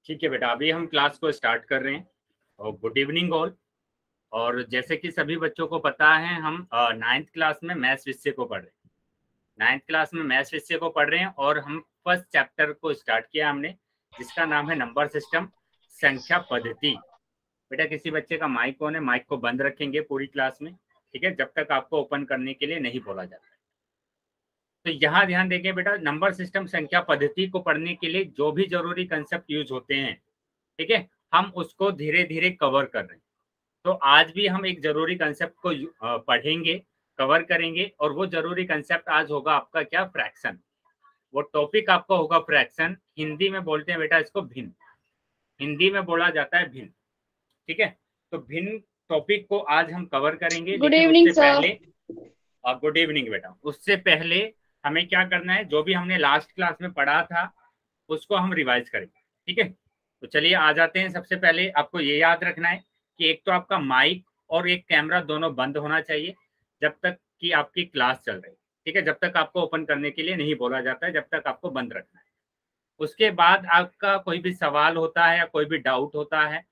ठीक है बेटा, अभी हम क्लास को स्टार्ट कर रहे हैं। और गुड इवनिंग ऑल। और जैसे कि सभी बच्चों को पता है, हम 9th क्लास में मैथ्स विषय को पढ़ रहे हैं। 9th क्लास में मैथ्स विषय को पढ़ रहे हैं और हम फर्स्ट चैप्टर को स्टार्ट किया हमने, जिसका नाम है नंबर सिस्टम, संख्या पद्धति। बेटा किसी बच्चे का माइक ऑन है, माइक को बंद रखेंगे पूरी क्लास में, ठीक है, जब तक आपको ओपन करने के लिए नहीं बोला जाता। तो यहाँ ध्यान देंगे बेटा, नंबर सिस्टम संख्या पद्धति को पढ़ने के लिए जो भी जरूरी कंसेप्ट यूज होते हैं, ठीक है, हम उसको धीरे धीरे कवर कर रहे हैं। तो आज भी हम एक जरूरी कंसेप्ट को पढ़ेंगे, कवर करेंगे, और वो जरूरी कंसेप्ट आज होगा आपका क्या, फ्रैक्शन। वो टॉपिक आपका होगा फ्रैक्शन। हिंदी में बोलते हैं बेटा इसको भिन्न, हिंदी में बोला जाता है भिन्न, ठीक है। तो भिन्न टॉपिक को आज हम कवर करेंगे, गुड लेकिन इवनिंग उससे सर। पहले, गुड इवनिंग बेटा, उससे पहले हमें क्या करना है, जो भी हमने लास्ट क्लास में पढ़ा था उसको हम रिवाइज करेंगे, ठीक है। तो चलिए आ जाते हैं। सबसे पहले आपको ये याद रखना है कि एक तो आपका माइक और एक कैमरा दोनों बंद होना चाहिए जब तक कि आपकी क्लास चल रही है, ठीक है। जब तक आपको ओपन करने के लिए नहीं बोला जाता है, जब तक आपको बंद रखना है। उसके बाद आपका कोई भी सवाल होता है या कोई भी डाउट होता है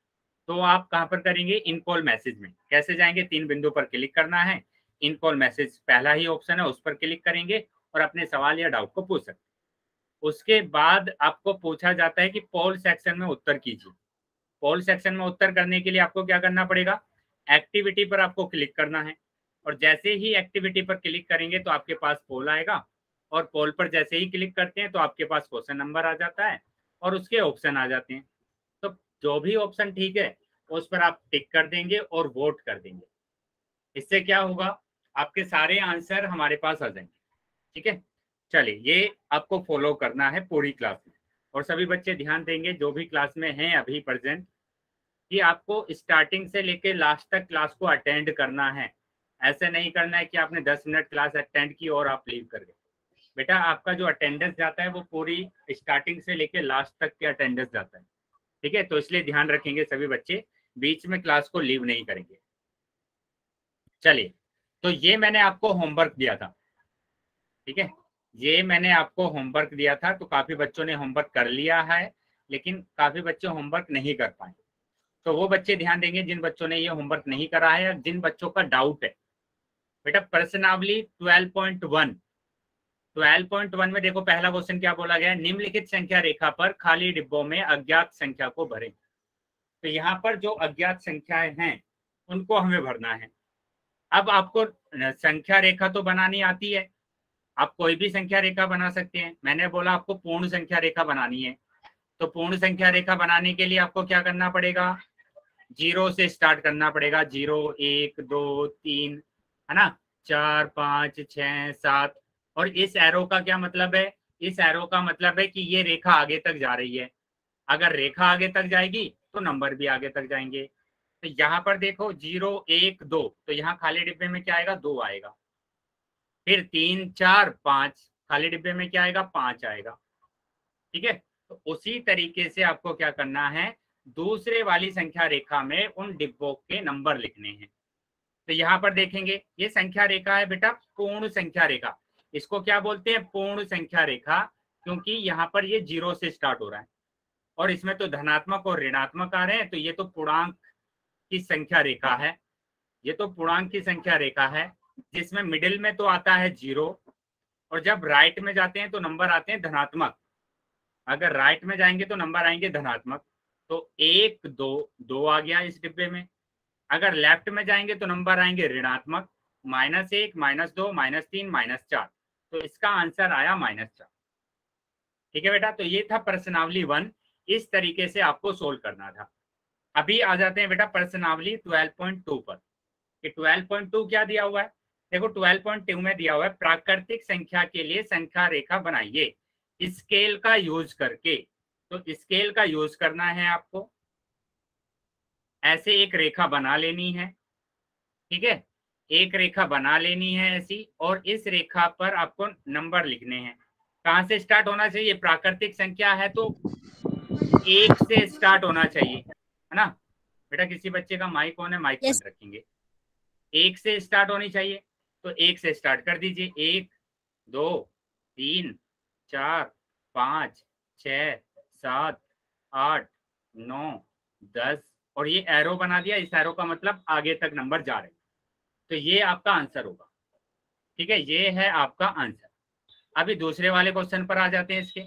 तो आप कहाँ पर करेंगे, इन कॉल मैसेज में। कैसे जाएंगे, 3 बिंदु पर क्लिक करना है, इन कॉल मैसेज पहला ही ऑप्शन है, उस पर क्लिक करेंगे और अपने सवाल या डाउट को पूछ सकते हैं। उसके बाद आपको पूछा जाता है कि पोल सेक्शन में उत्तर कीजिए। पोल सेक्शन में उत्तर करने के लिए आपको क्या करना पड़ेगा, एक्टिविटी पर आपको क्लिक करना है, और जैसे ही एक्टिविटी पर क्लिक करेंगे तो आपके पास पोल आएगा, और पोल पर जैसे ही क्लिक करते हैं तो आपके पास क्वेश्चन नंबर आ जाता है और उसके ऑप्शन आ जाते हैं। तो जो भी ऑप्शन ठीक है उस पर आप टिक कर देंगे और वोट कर देंगे। इससे क्या होगा, आपके सारे आंसर हमारे पास आ जाएंगे, ठीक है। चलिए, ये आपको फॉलो करना है पूरी क्लास में। और सभी बच्चे ध्यान देंगे जो भी क्लास में हैं अभी प्रेजेंट, कि आपको स्टार्टिंग से लेके लास्ट तक क्लास को अटेंड करना है। ऐसे नहीं करना है कि आपने 10 मिनट क्लास अटेंड की और आप लीव कर गए। बेटा आपका जो अटेंडेंस जाता है वो पूरी स्टार्टिंग से लेके लास्ट तक के अटेंडेंस जाता है, ठीक है। तो इसलिए ध्यान रखेंगे सभी बच्चे, बीच में क्लास को लीव नहीं करेंगे। चलिए, तो ये मैंने आपको होमवर्क दिया था, ठीक है, ये मैंने आपको होमवर्क दिया था। तो काफी बच्चों ने होमवर्क कर लिया है, लेकिन काफी बच्चे होमवर्क नहीं कर पाए। तो वो बच्चे ध्यान देंगे जिन बच्चों ने ये होमवर्क नहीं करा है, जिन बच्चों का डाउट है। बेटा प्रश्नावली 12.1, 12.1 में देखो पहला क्वेश्चन क्या बोला गया है, निम्नलिखित संख्या रेखा पर खाली डिब्बों में अज्ञात संख्या को भरें। तो यहाँ पर जो अज्ञात संख्याएं हैं उनको हमें भरना है। अब आपको संख्या रेखा तो बनानी आती है, आप कोई भी संख्या रेखा बना सकते हैं। मैंने बोला आपको पूर्ण संख्या रेखा बनानी है, तो पूर्ण संख्या रेखा बनाने के लिए आपको क्या करना पड़ेगा, 0 से स्टार्ट करना पड़ेगा। 0 1 2 3, है ना, 4 5 6 7। और इस एरो का क्या मतलब है, इस एरो का मतलब है कि ये रेखा आगे तक जा रही है। अगर रेखा आगे तक जाएगी तो नंबर भी आगे तक जाएंगे। तो यहाँ पर देखो 0 1 2, तो यहाँ खाली डिब्बे में क्या आएगा, 2 आएगा। फिर 3 4 5, खाली डिब्बे में क्या आएगा, 5 आएगा, ठीक है। तो उसी तरीके से आपको क्या करना है, दूसरे वाली संख्या रेखा में उन डिब्बों के नंबर लिखने हैं। तो यहाँ पर देखेंगे ये संख्या रेखा है बेटा, पूर्ण संख्या रेखा। इसको क्या बोलते हैं, पूर्ण संख्या रेखा, क्योंकि यहाँ पर ये 0 से स्टार्ट हो रहा है और इसमें तो धनात्मक और ऋणात्मक आ रहे हैं। तो ये तो पूर्णांक की संख्या रेखा है, ये तो पूर्णांक की संख्या रेखा है, जिसमें मिडिल में तो आता है 0, और जब राइट में जाते हैं तो नंबर आते हैं धनात्मक। अगर राइट में जाएंगे तो नंबर आएंगे धनात्मक। तो 1 2 2 आ गया इस डिब्बे में। अगर लेफ्ट में जाएंगे तो नंबर आएंगे ऋणात्मक, -1 -2 -3 -4। तो इसका आंसर आया -4, ठीक है बेटा। तो ये था प्रश्नावली 1, इस तरीके से आपको सोल्व करना था। अभी आ जाते हैं बेटा प्रश्नावली 12.2 पर, कि 12.2 क्या दिया हुआ है। देखो 12.2 में दिया हुआ है, प्राकृतिक संख्या के लिए संख्या रेखा बनाइए स्केल का यूज करके। तो स्केल का यूज करना है आपको, ऐसे एक रेखा बना लेनी है, ठीक है, एक रेखा बना लेनी है ऐसी, और इस रेखा पर आपको नंबर लिखने हैं। कहां से स्टार्ट होना चाहिए, प्राकृतिक संख्या है तो 1 से स्टार्ट होना चाहिए, है ना। बेटा किसी बच्चे का माइक ऑन है, माइक यस। बंद रखेंगे। 1 से स्टार्ट होनी चाहिए, तो 1 से स्टार्ट कर दीजिए। 1 2 3 4 5 6 7 8 9 10 और ये एरो बना दिया, इस एरो का मतलब आगे तक नंबर जा रहे हैं, तो ये आपका आंसर होगा। ठीक है, ये है आपका आंसर। अभी दूसरे वाले क्वेश्चन पर आ जाते हैं इसके।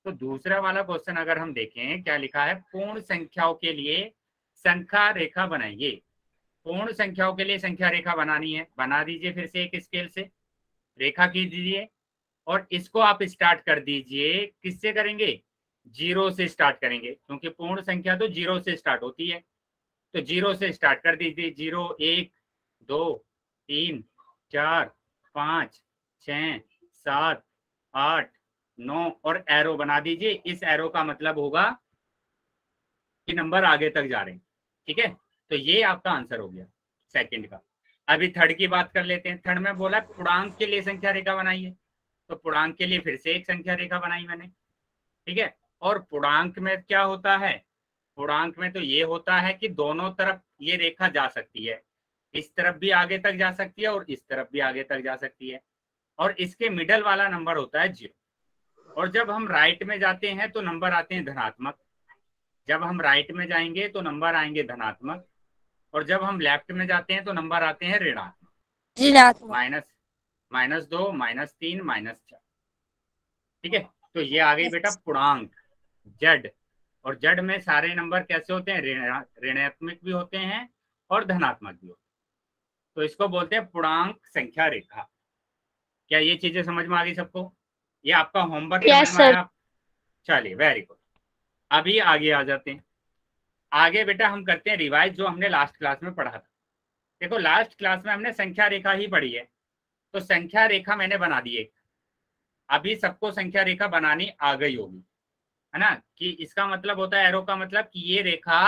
तो दूसरा वाला क्वेश्चन अगर हम देखें, क्या लिखा है, पूर्ण संख्याओं के लिए संख्या रेखा बनाइए। पूर्ण संख्याओं के लिए संख्या रेखा बनानी है, बना दीजिए फिर से एक स्केल से रेखा खींच दीजिए और इसको आप स्टार्ट कर दीजिए। किससे करेंगे, जीरो से स्टार्ट करेंगे, क्योंकि पूर्ण संख्या तो जीरो से स्टार्ट होती है। तो जीरो से स्टार्ट कर दीजिए, 0 1 2 3 4 5 6 7 8 9 और एरो बना दीजिए। इस एरो का मतलब होगा कि नंबर आगे तक जा रहे हैं। ठीक है, तो ये आपका आंसर हो गया सेकंड का। अभी थर्ड की बात कर लेते हैं। थर्ड में बोला पूर्णांक के लिए संख्या रेखा बनाइए, तो पूर्णांक के लिए फिर से एक संख्या रेखा बनाई मैंने। ठीक है, और पूर्णांक में क्या होता है, पूर्णांक में तो ये होता है कि दोनों तरफ ये रेखा जा सकती है, इस तरफ भी आगे तक जा सकती है और इस तरफ भी आगे तक जा सकती है, और इसके मिडल वाला नंबर होता है 0। और जब हम राइट में जाते हैं तो नंबर आते हैं धनात्मक, जब हम राइट में जाएंगे तो नंबर आएंगे धनात्मक, और जब हम लेफ्ट में जाते हैं तो नंबर आते हैं ऋणात्मक, -2 -3 -4। ठीक है, तो ये आ गई बेटा पूर्णांक जड। और जड में सारे नंबर कैसे होते हैं, ऋणात्मक भी होते हैं और धनात्मक भी होते हैं, तो इसको बोलते हैं पूर्णांक संख्या रेखा। क्या ये चीजें समझ में आ गई सबको, ये आपका होमवर्क समझ में आया? चलिए वेरी गुड। अभी आगे आ जाते हैं। आगे बेटा हम करते हैं रिवाइज जो हमने लास्ट क्लास में पढ़ा था। देखो लास्ट क्लास में हमने संख्या रेखा ही पढ़ी है, तो संख्या रेखा मैंने बना दी एक। अभी सबको संख्या रेखा बनानी आ गई होगी, है ना, कि इसका मतलब होता है, एरो का मतलब कि ये रेखा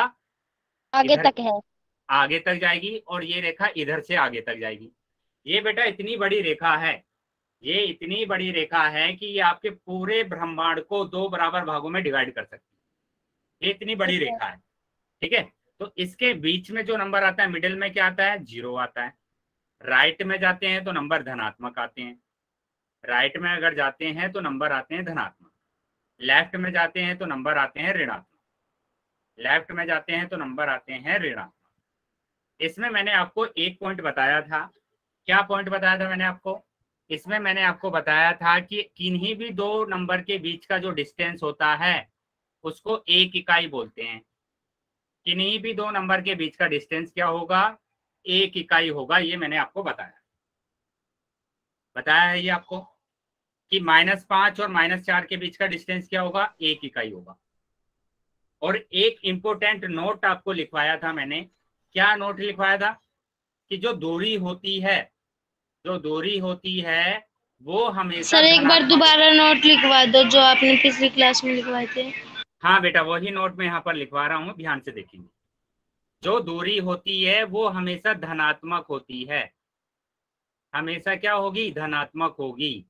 आगे तक है, आगे तक जाएगी और ये रेखा इधर से आगे तक जाएगी। ये बेटा इतनी बड़ी रेखा है, ये इतनी बड़ी रेखा है कि ये आपके पूरे ब्रह्मांड को 2 बराबर भागों में डिवाइड कर सकती है। ये इतनी बड़ी रेखा है। ठीक है, तो इसके बीच में जो नंबर आता है, मिडिल में क्या आता है, 0 आता है। राइट में जाते हैं तो नंबर धनात्मक आते हैं, राइट में अगर जाते हैं तो नंबर आते हैं धनात्मक। लेफ्ट में जाते हैं तो नंबर आते हैं ऋणात्मक, लेफ्ट में जाते हैं तो नंबर आते हैं ऋणात्मक। इसमें मैंने आपको एक पॉइंट बताया था। क्या पॉइंट बताया था मैंने आपको, इसमें मैंने आपको बताया था कि किन्हीं भी दो नंबर के बीच का जो डिस्टेंस होता है उसको एक इकाई बोलते हैं। किन्हीं भी दो नंबर के बीच का डिस्टेंस क्या होगा, एक इकाई होगा। ये मैंने आपको बताया है ये आपको कि -5 और -4 के बीच का डिस्टेंस क्या होगा, एक इकाई होगा। और एक इंपोर्टेंट नोट आपको लिखवाया था मैंने। क्या नोट लिखवाया था, कि जो दूरी होती है, जो दूरी होती है वो हमेशा सर एक बार धनात्मक। दोबारा नोट लिखवा दो जो आपने पिछली क्लास में लिखवाए थे। हाँ बेटा, वही नोट में यहाँ पर लिखवा रहा हूँ, ध्यान से देखेंगे। जो दूरी होती है वो हमेशा धनात्मक होती है, हमेशा क्या होगी, धनात्मक होगी,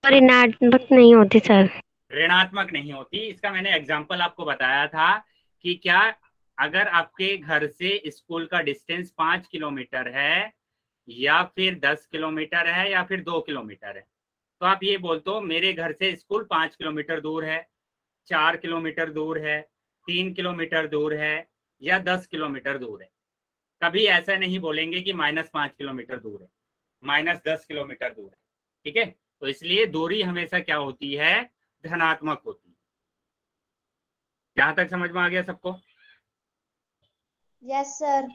ऋणात्मक नहीं होती सर। ऋणात्मक नहीं होती। इसका मैंने एग्जाम्पल आपको बताया था कि क्या, अगर आपके घर से स्कूल का डिस्टेंस 5 किलोमीटर है या फिर 10 किलोमीटर है या फिर 2 किलोमीटर है, तो आप ये बोलते हो मेरे घर से स्कूल 5 किलोमीटर दूर है, 4 किलोमीटर दूर है, 3 किलोमीटर दूर है या 10 किलोमीटर दूर है। कभी ऐसा नहीं बोलेंगे कि -5 किलोमीटर दूर है, -10 किलोमीटर दूर है। ठीक है, तो इसलिए दूरी हमेशा क्या होती है, धनात्मक होती है। यहां तक समझ में आ गया सबको? Yes sir.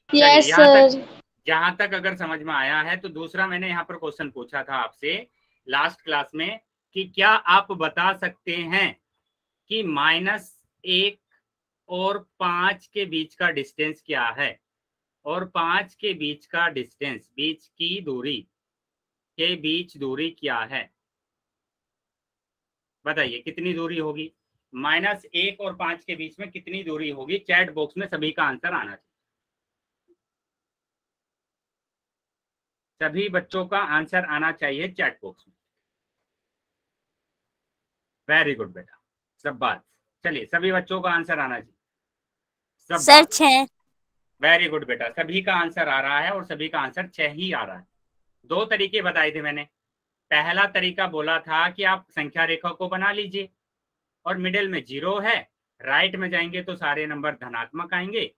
चलिए यस सर। जहां तक अगर समझ में आया है तो दूसरा मैंने यहाँ पर क्वेश्चन पूछा था आपसे लास्ट क्लास में कि क्या आप बता सकते हैं कि -1 और 5 के बीच का डिस्टेंस क्या है, और 5 के बीच का डिस्टेंस, बीच की दूरी के बीच दूरी क्या है, बताइए कितनी दूरी होगी। -1 और 5 के बीच में कितनी दूरी होगी, चैट बॉक्स में सभी का आंसर आना चाहिए। सभी बच्चों का आंसर आना चाहिए चैट बॉक्स में। वेरी गुड बेटा, सब बात। चलिए सभी बच्चों का आंसर आना चाहिए, सब सर बात। 6। वेरी गुड बेटा, सभी का आंसर आ रहा है और सभी का आंसर 6 ही आ रहा है। दो तरीके बताए थे मैंने। पहला तरीका बोला था कि आप संख्या रेखा को बना लीजिए, और मिडिल में 0 है। राइट में जाएंगे तो सारे नंबर धनात्मक आएंगे,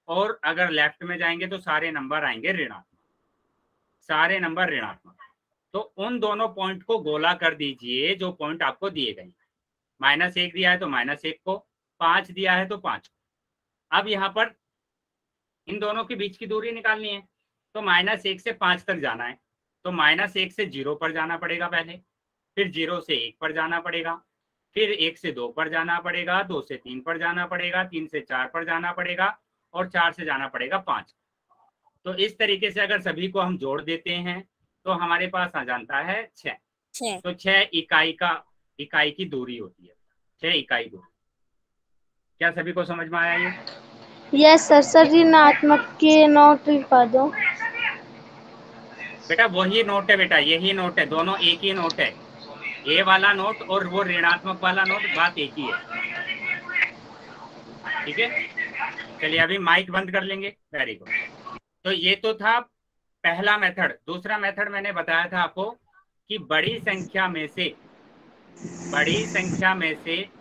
और अगर लेफ्ट में जाएंगे तो सारे नंबर आएंगे ऋणात्मक, सारे नंबर ऋणात्मक। तो उन दोनों पॉइंट को गोला कर दीजिए जो पॉइंट आपको दिए गए। -1 दिया है तो -1 को, 5 दिया है तो 5 को। अब यहाँ पर इन दोनों के बीच की दूरी निकालनी है, तो -1 से 5 तक जाना है, तो -1 से 0 पर जाना पड़ेगा पहले, फिर 0 से 1 पर जाना पड़ेगा, फिर 1 से 2 पर जाना पड़ेगा, 2 से 3 पर जाना पड़ेगा, 3 से 4 पर जाना पड़ेगा, और 4 से जाना पड़ेगा 5। तो इस तरीके से अगर सभी को हम जोड़ देते हैं तो हमारे पास आ जाता है 6। तो 6 इकाई की दूरी होती है, 6 इकाई दूरी। क्या सभी को समझ में आया ये? Yes sir. सर ऋणात्मक के नोट लिखवा दो। बेटा वही नोट है बेटा, यही नोट है, दोनों एक ही नोट है। ये वाला नोट और वो ऋणात्मक वाला नोट, बात एक ही है। ठीक है, चलिए अभी माइक बंद कर लेंगे। Very good. तो ये तो था पहला मेथड। दूसरा मेथड मैंने बताया था आपको कि बड़ी संख्या में से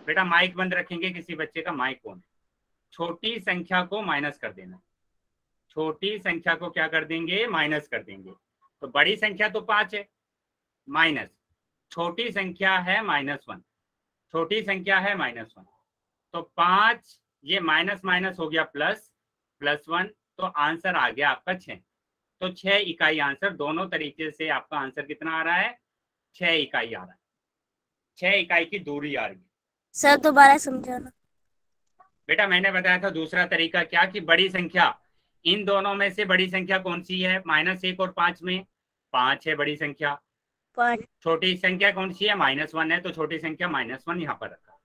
बेटा माइक बंद रखेंगे, किसी बच्चे का माइक ऑन है। छोटी संख्या को माइनस कर देना, छोटी संख्या को क्या कर देंगे, माइनस कर देंगे। तो बड़ी संख्या तो 5 है, माइनस छोटी संख्या है -1, छोटी संख्या है -1, तो 5, ये माइनस माइनस हो गया प्लस, +1, तो आंसर आ गया आपका 6। तो 6 इकाई आंसर। दोनों तरीके से आपका आंसर कितना आ रहा है, 6 इकाई आ रहा है, 6 इकाई की दूरी आ रही है। सर दोबारा समझाना। बेटा मैंने बताया था दूसरा तरीका क्या, कि बड़ी संख्या, इन दोनों में से बड़ी संख्या कौन सी है, -1 और 5 में 5 है बड़ी संख्या। 5। छोटी संख्या कौन सी है, -1 है, तो छोटी संख्या -1 यहाँ पर रखा।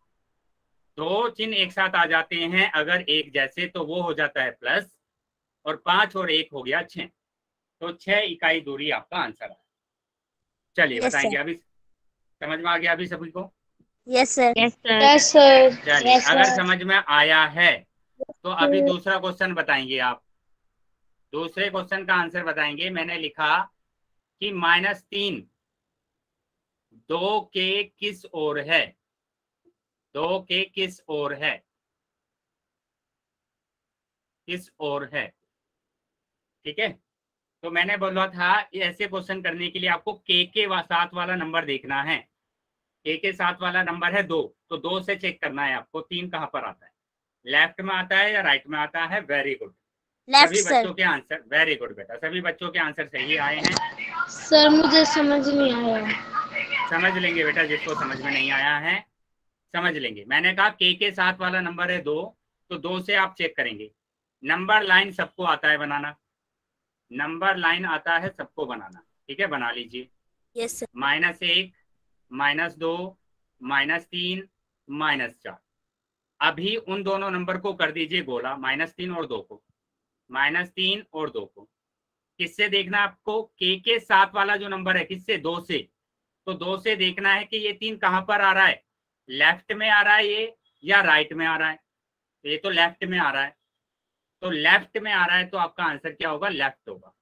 दो चिन्ह एक साथ आ जाते हैं अगर एक जैसे, तो वो हो जाता है प्लस, और 5 और 1 हो गया 6। तो 6 इकाई दूरी आपका आंसर है। चलिए Yes, बताएंगे sir. अभी, समझ में आ गया अभी सभी को? Yes sir. Yes sir. चलिए अगर समझ में आया है तो अभी दूसरा क्वेश्चन बताएंगे आप। दूसरे क्वेश्चन का आंसर बताएंगे। मैंने लिखा कि -3 2 के किस ओर है, 2 के किस ओर है, किस ओर है। ठीक है, तो मैंने बोला था ऐसे क्वेश्चन करने के लिए आपको के साथ वाला नंबर देखना है। के साथ वाला नंबर है 2, तो 2 से चेक करना है आपको 3 कहाँ पर आता है, लेफ्ट में आता है या राइट में आता है। वेरी गुड, सभी बच्चों के आंसर, वेरी गुड बेटा, सभी बच्चों के आंसर सही आए हैं। सर मुझे समझ नहीं आया। समझ लेंगे बेटा, जिसको समझ में नहीं आया है समझ लेंगे। मैंने कहा के साथ वाला नंबर है 2, तो 2 से आप चेक करेंगे। नंबर लाइन सबको आता है बनाना, नंबर लाइन आता है सबको बनाना। ठीक है, बना लीजिए। Yes sir. -1, -2, -3, -4। अभी उन दोनों नंबर को कर दीजिए गोला, -3 और 2 को, -3 और 2 को। किससे देखना आपको, के साथ वाला जो नंबर है, किससे, 2 से। तो 2 से देखना है कि ये 3 कहाँ पर आ रहा है, लेफ्ट में आ रहा है ये या राइट में आ रहा है। तो ये तो लेफ्ट में आ रहा है, तो लेफ्ट में आ रहा है, तो आपका आंसर क्या होगा, लेफ्ट होगा।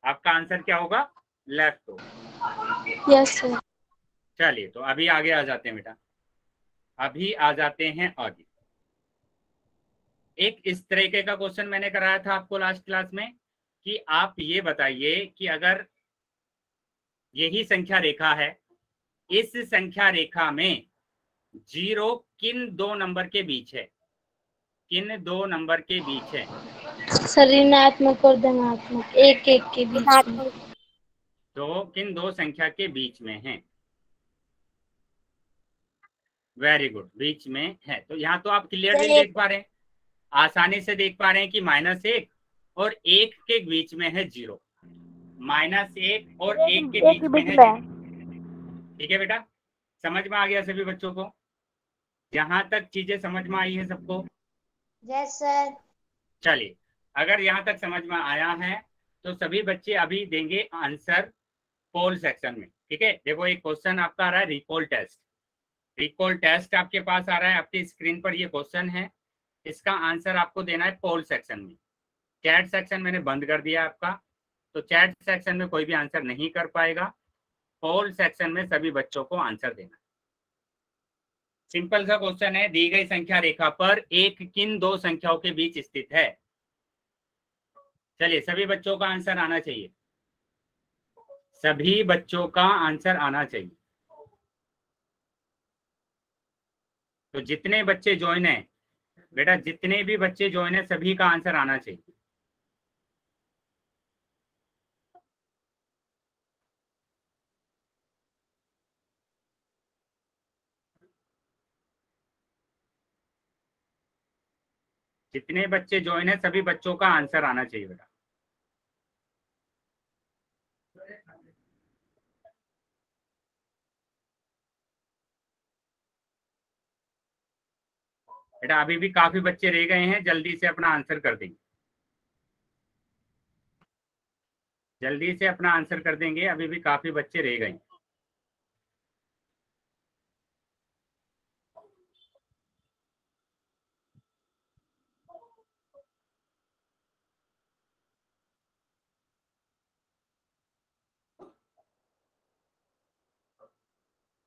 आपका आंसर क्या होगा, लेफ्ट होगा। Yes sir. चलिए तो अभी आगे आ जाते हैं बेटा, अभी आ जाते हैं आगे। एक इस तरीके का क्वेश्चन मैंने कराया था आपको लास्ट क्लास में, कि आप ये बताइए कि अगर यही संख्या रेखा है, इस संख्या रेखा में 0 किन 2 नंबर के बीच है, किन 2 नंबर के बीच है। सर ऋणात्मक और धनात्मक एक के बीच में। तो किन 2 संख्या के बीच में है। वेरी गुड, बीच में है। तो यहाँ तो आप क्लियरली देख पा रहे हैं, आसानी से देख पा रहे हैं कि -1 और 1 के बीच में है 0, -1 और 1 के बीच में है 0। ठीक है बेटा, समझ में आ गया सभी बच्चों को, यहाँ तक चीजें समझ में आई है सबको। Yes sir. चलिए अगर यहाँ तक समझ में आया है तो सभी बच्चे अभी देंगे आंसर पोल सेक्शन में। ठीक है, देखो एक क्वेश्चन आपका आ रहा है रिकॉल टेस्ट। रिकॉल टेस्ट आपके पास आ रहा है, आपकी स्क्रीन पर ये क्वेश्चन है, इसका आंसर आपको देना है पोल सेक्शन में। चैट सेक्शन मैंने बंद कर दिया आपका, तो चैट सेक्शन में कोई भी आंसर नहीं कर पाएगा, पोल सेक्शन में सभी बच्चों को आंसर देना। सिंपल सा क्वेश्चन है, दी गई संख्या रेखा पर एक किन दो संख्याओं के बीच स्थित है। चलिए सभी बच्चों का आंसर आना चाहिए, सभी बच्चों का आंसर आना चाहिए। तो जितने बच्चे ज्वाइन है बेटा, जितने भी बच्चे ज्वाइन है सभी का आंसर आना चाहिए। जितने बच्चे ज्वाइन है सभी बच्चों का आंसर आना चाहिए बेटा। बेटा अभी भी काफी बच्चे रह गए हैं, जल्दी से अपना आंसर कर देंगे, जल्दी से अपना आंसर कर देंगे, अभी भी काफी बच्चे रह गए हैं।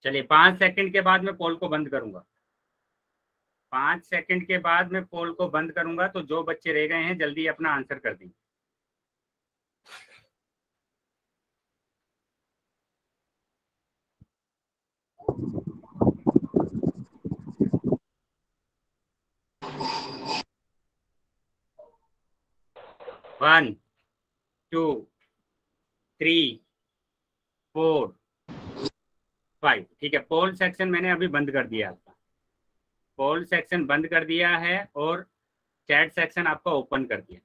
चलिए 5 सेकंड के बाद मैं पोल को बंद करूंगा, 5 सेकंड के बाद मैं पोल को बंद करूंगा, तो जो बच्चे रह गए हैं जल्दी अपना आंसर कर देंगे। One, two, three, four, five. ठीक है, पोल सेक्शन मैंने अभी बंद कर दिया, आपका पोल सेक्शन बंद कर दिया है और चैट सेक्शन आपका ओपन कर दिया।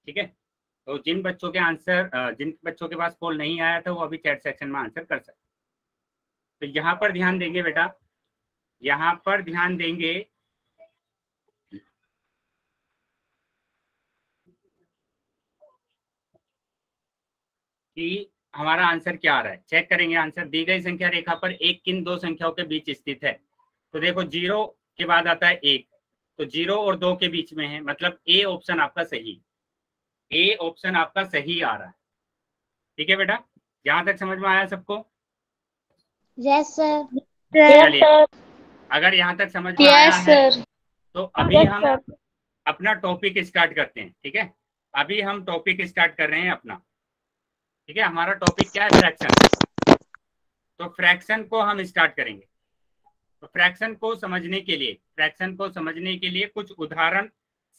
ठीक है, तो जिन बच्चों के आंसर, जिन बच्चों के पास पोल नहीं आया था वो अभी चैट सेक्शन में आंसर कर सकते। तो यहाँ पर ध्यान देंगे बेटा, यहाँ पर ध्यान देंगे कि हमारा आंसर क्या आ रहा है। चेक करेंगे आंसर, दी गई संख्या रेखा पर एक किन दो संख्याओं के बीच स्थित है। तो देखो 0 के बाद आता है 1, तो 0 और 2 के बीच में है, मतलब ए ऑप्शन आपका सही, ए ऑप्शन आपका सही आ रहा है। ठीक है बेटा, यहाँ तक समझ में आया सबको? Yes sir. चलिए, अगर यहाँ तक समझ में आया है तो अभी हम अपना टॉपिक स्टार्ट करते हैं। ठीक है, अभी हम टॉपिक स्टार्ट कर रहे हैं अपना। ठीक है, हमारा टॉपिक क्या है? फ्रैक्शन। तो फ्रैक्शन को हम स्टार्ट करेंगे। तो फ्रैक्शन को समझने के लिए, फ्रैक्शन को समझने के लिए कुछ उदाहरण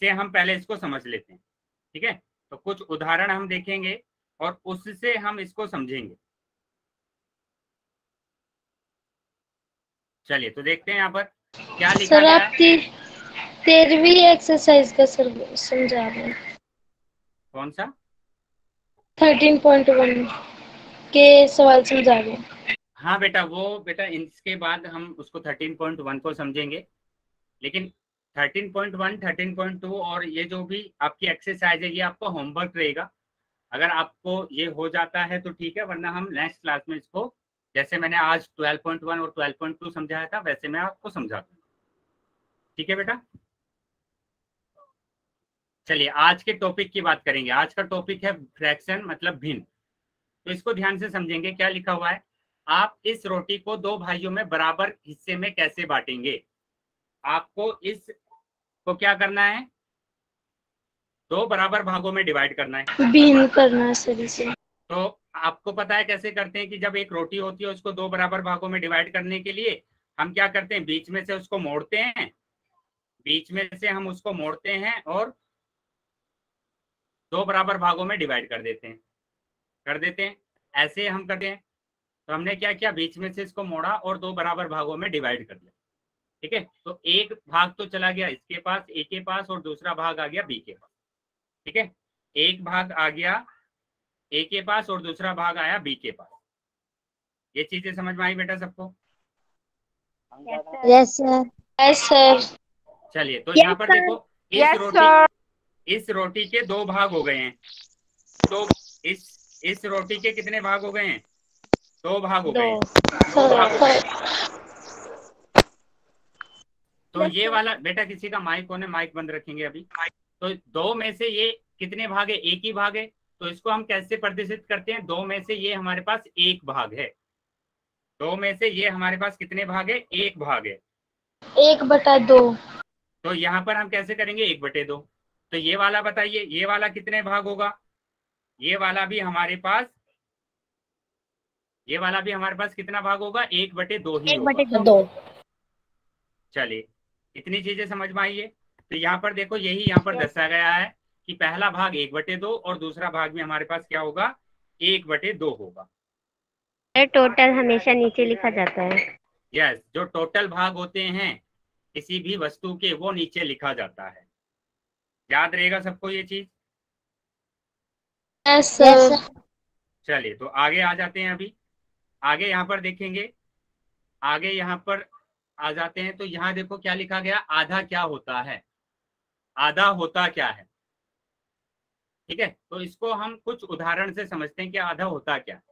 से हम पहले इसको समझ लेते हैं। ठीक है, तो कुछ उदाहरण हम देखेंगे और उससे हम इसको समझेंगे। चलिए तो देखते हैं यहाँ पर क्या लिखा सर गया आप है। 13वीं एक्सरसाइज का सर समझा रहे हैं, कौन सा? 13.1 के सवाल समझा रहे हैं। हाँ बेटा, वो बेटा इसके बाद हम उसको 13.1 को समझेंगे, लेकिन 13.1, 13.2 और ये जो भी आपकी एक्सरसाइज है ये आपका होमवर्क रहेगा। अगर आपको ये हो जाता है तो ठीक है, वरना हम नेक्स्ट क्लास में इसको, जैसे मैंने आज 12.1 और 12.2 समझाया था वैसे मैं आपको समझा दूंगा। ठीक है बेटा, चलिए आज के टॉपिक की बात करेंगे। आज का टॉपिक है फ्रैक्शन, मतलब भिन्न। तो इसको ध्यान से समझेंगे। क्या लिखा हुआ है? आप इस रोटी को दो भाइयों में बराबर हिस्से में कैसे बांटेंगे? आपको इस को क्या करना है? दो बराबर भागों में डिवाइड करना है। भिन्न करना है सर इसे। तो आपको पता है कैसे करते हैं कि जब एक रोटी होती है उसको दो बराबर भागों में डिवाइड करने के लिए हम क्या करते हैं? बीच में से उसको मोड़ते हैं, बीच में से हम उसको मोड़ते हैं और दो बराबर भागों में डिवाइड कर देते हैं, ऐसे हम करते हैं। तो हमने क्या किया? बीच में से इसको मोड़ा और दो बराबर भागों में डिवाइड कर दिया। ठीक है, तो एक भाग तो चला गया इसके पास, ए के पास, और दूसरा भाग आ गया बी के पास। ठीक है, एक भाग आ गया ए के पास और दूसरा भाग आया बी के पास। ये चीजें समझ में आई बेटा सबको? Yes sir. Yes sir. चलिए तो यहाँ पर देखो, इस रोटी के दो भाग हो गए हैं। तो इस रोटी के कितने भाग हो गए हैं? दो भाग हो गए हैं। तो ये वाला बेटा, किसी का माइक होने, माइक बंद रखेंगे अभी। तो दो में से ये कितने भाग है? एक ही भाग है। तो इसको हम कैसे प्रदर्शित करते हैं? दो में से ये हमारे पास एक भाग है। दो में से ये हमारे पास कितने भाग है? एक भाग है। 1/2। तो यहाँ पर हम कैसे करेंगे 1/2। तो ये वाला बताइए, ये वाला कितने भाग होगा? ये वाला भी हमारे पास, ये वाला भी हमारे पास कितना भाग होगा? 1/2 ही होगा। 1/2। चलिए, इतनी चीजें समझ में आई है। तो यहाँ पर देखो, यही यहाँ पर दर्शाया गया है कि पहला भाग 1/2 और दूसरा भाग भी हमारे पास क्या होगा? 1/2 होगा। टोटल हमेशा नीचे लिखा जाता है। यस, जो टोटल भाग होते हैं किसी भी वस्तु के, वो नीचे लिखा जाता है। याद रहेगा सबको ये चीज? Yes sir. चलिए, तो आगे आ जाते हैं। अभी आगे यहाँ पर देखेंगे, आगे यहाँ पर आ जाते हैं। तो यहाँ देखो क्या लिखा गया, आधा क्या होता है, आधा होता क्या है। ठीक है, तो इसको हम कुछ उदाहरण से समझते हैं कि आधा होता क्या है।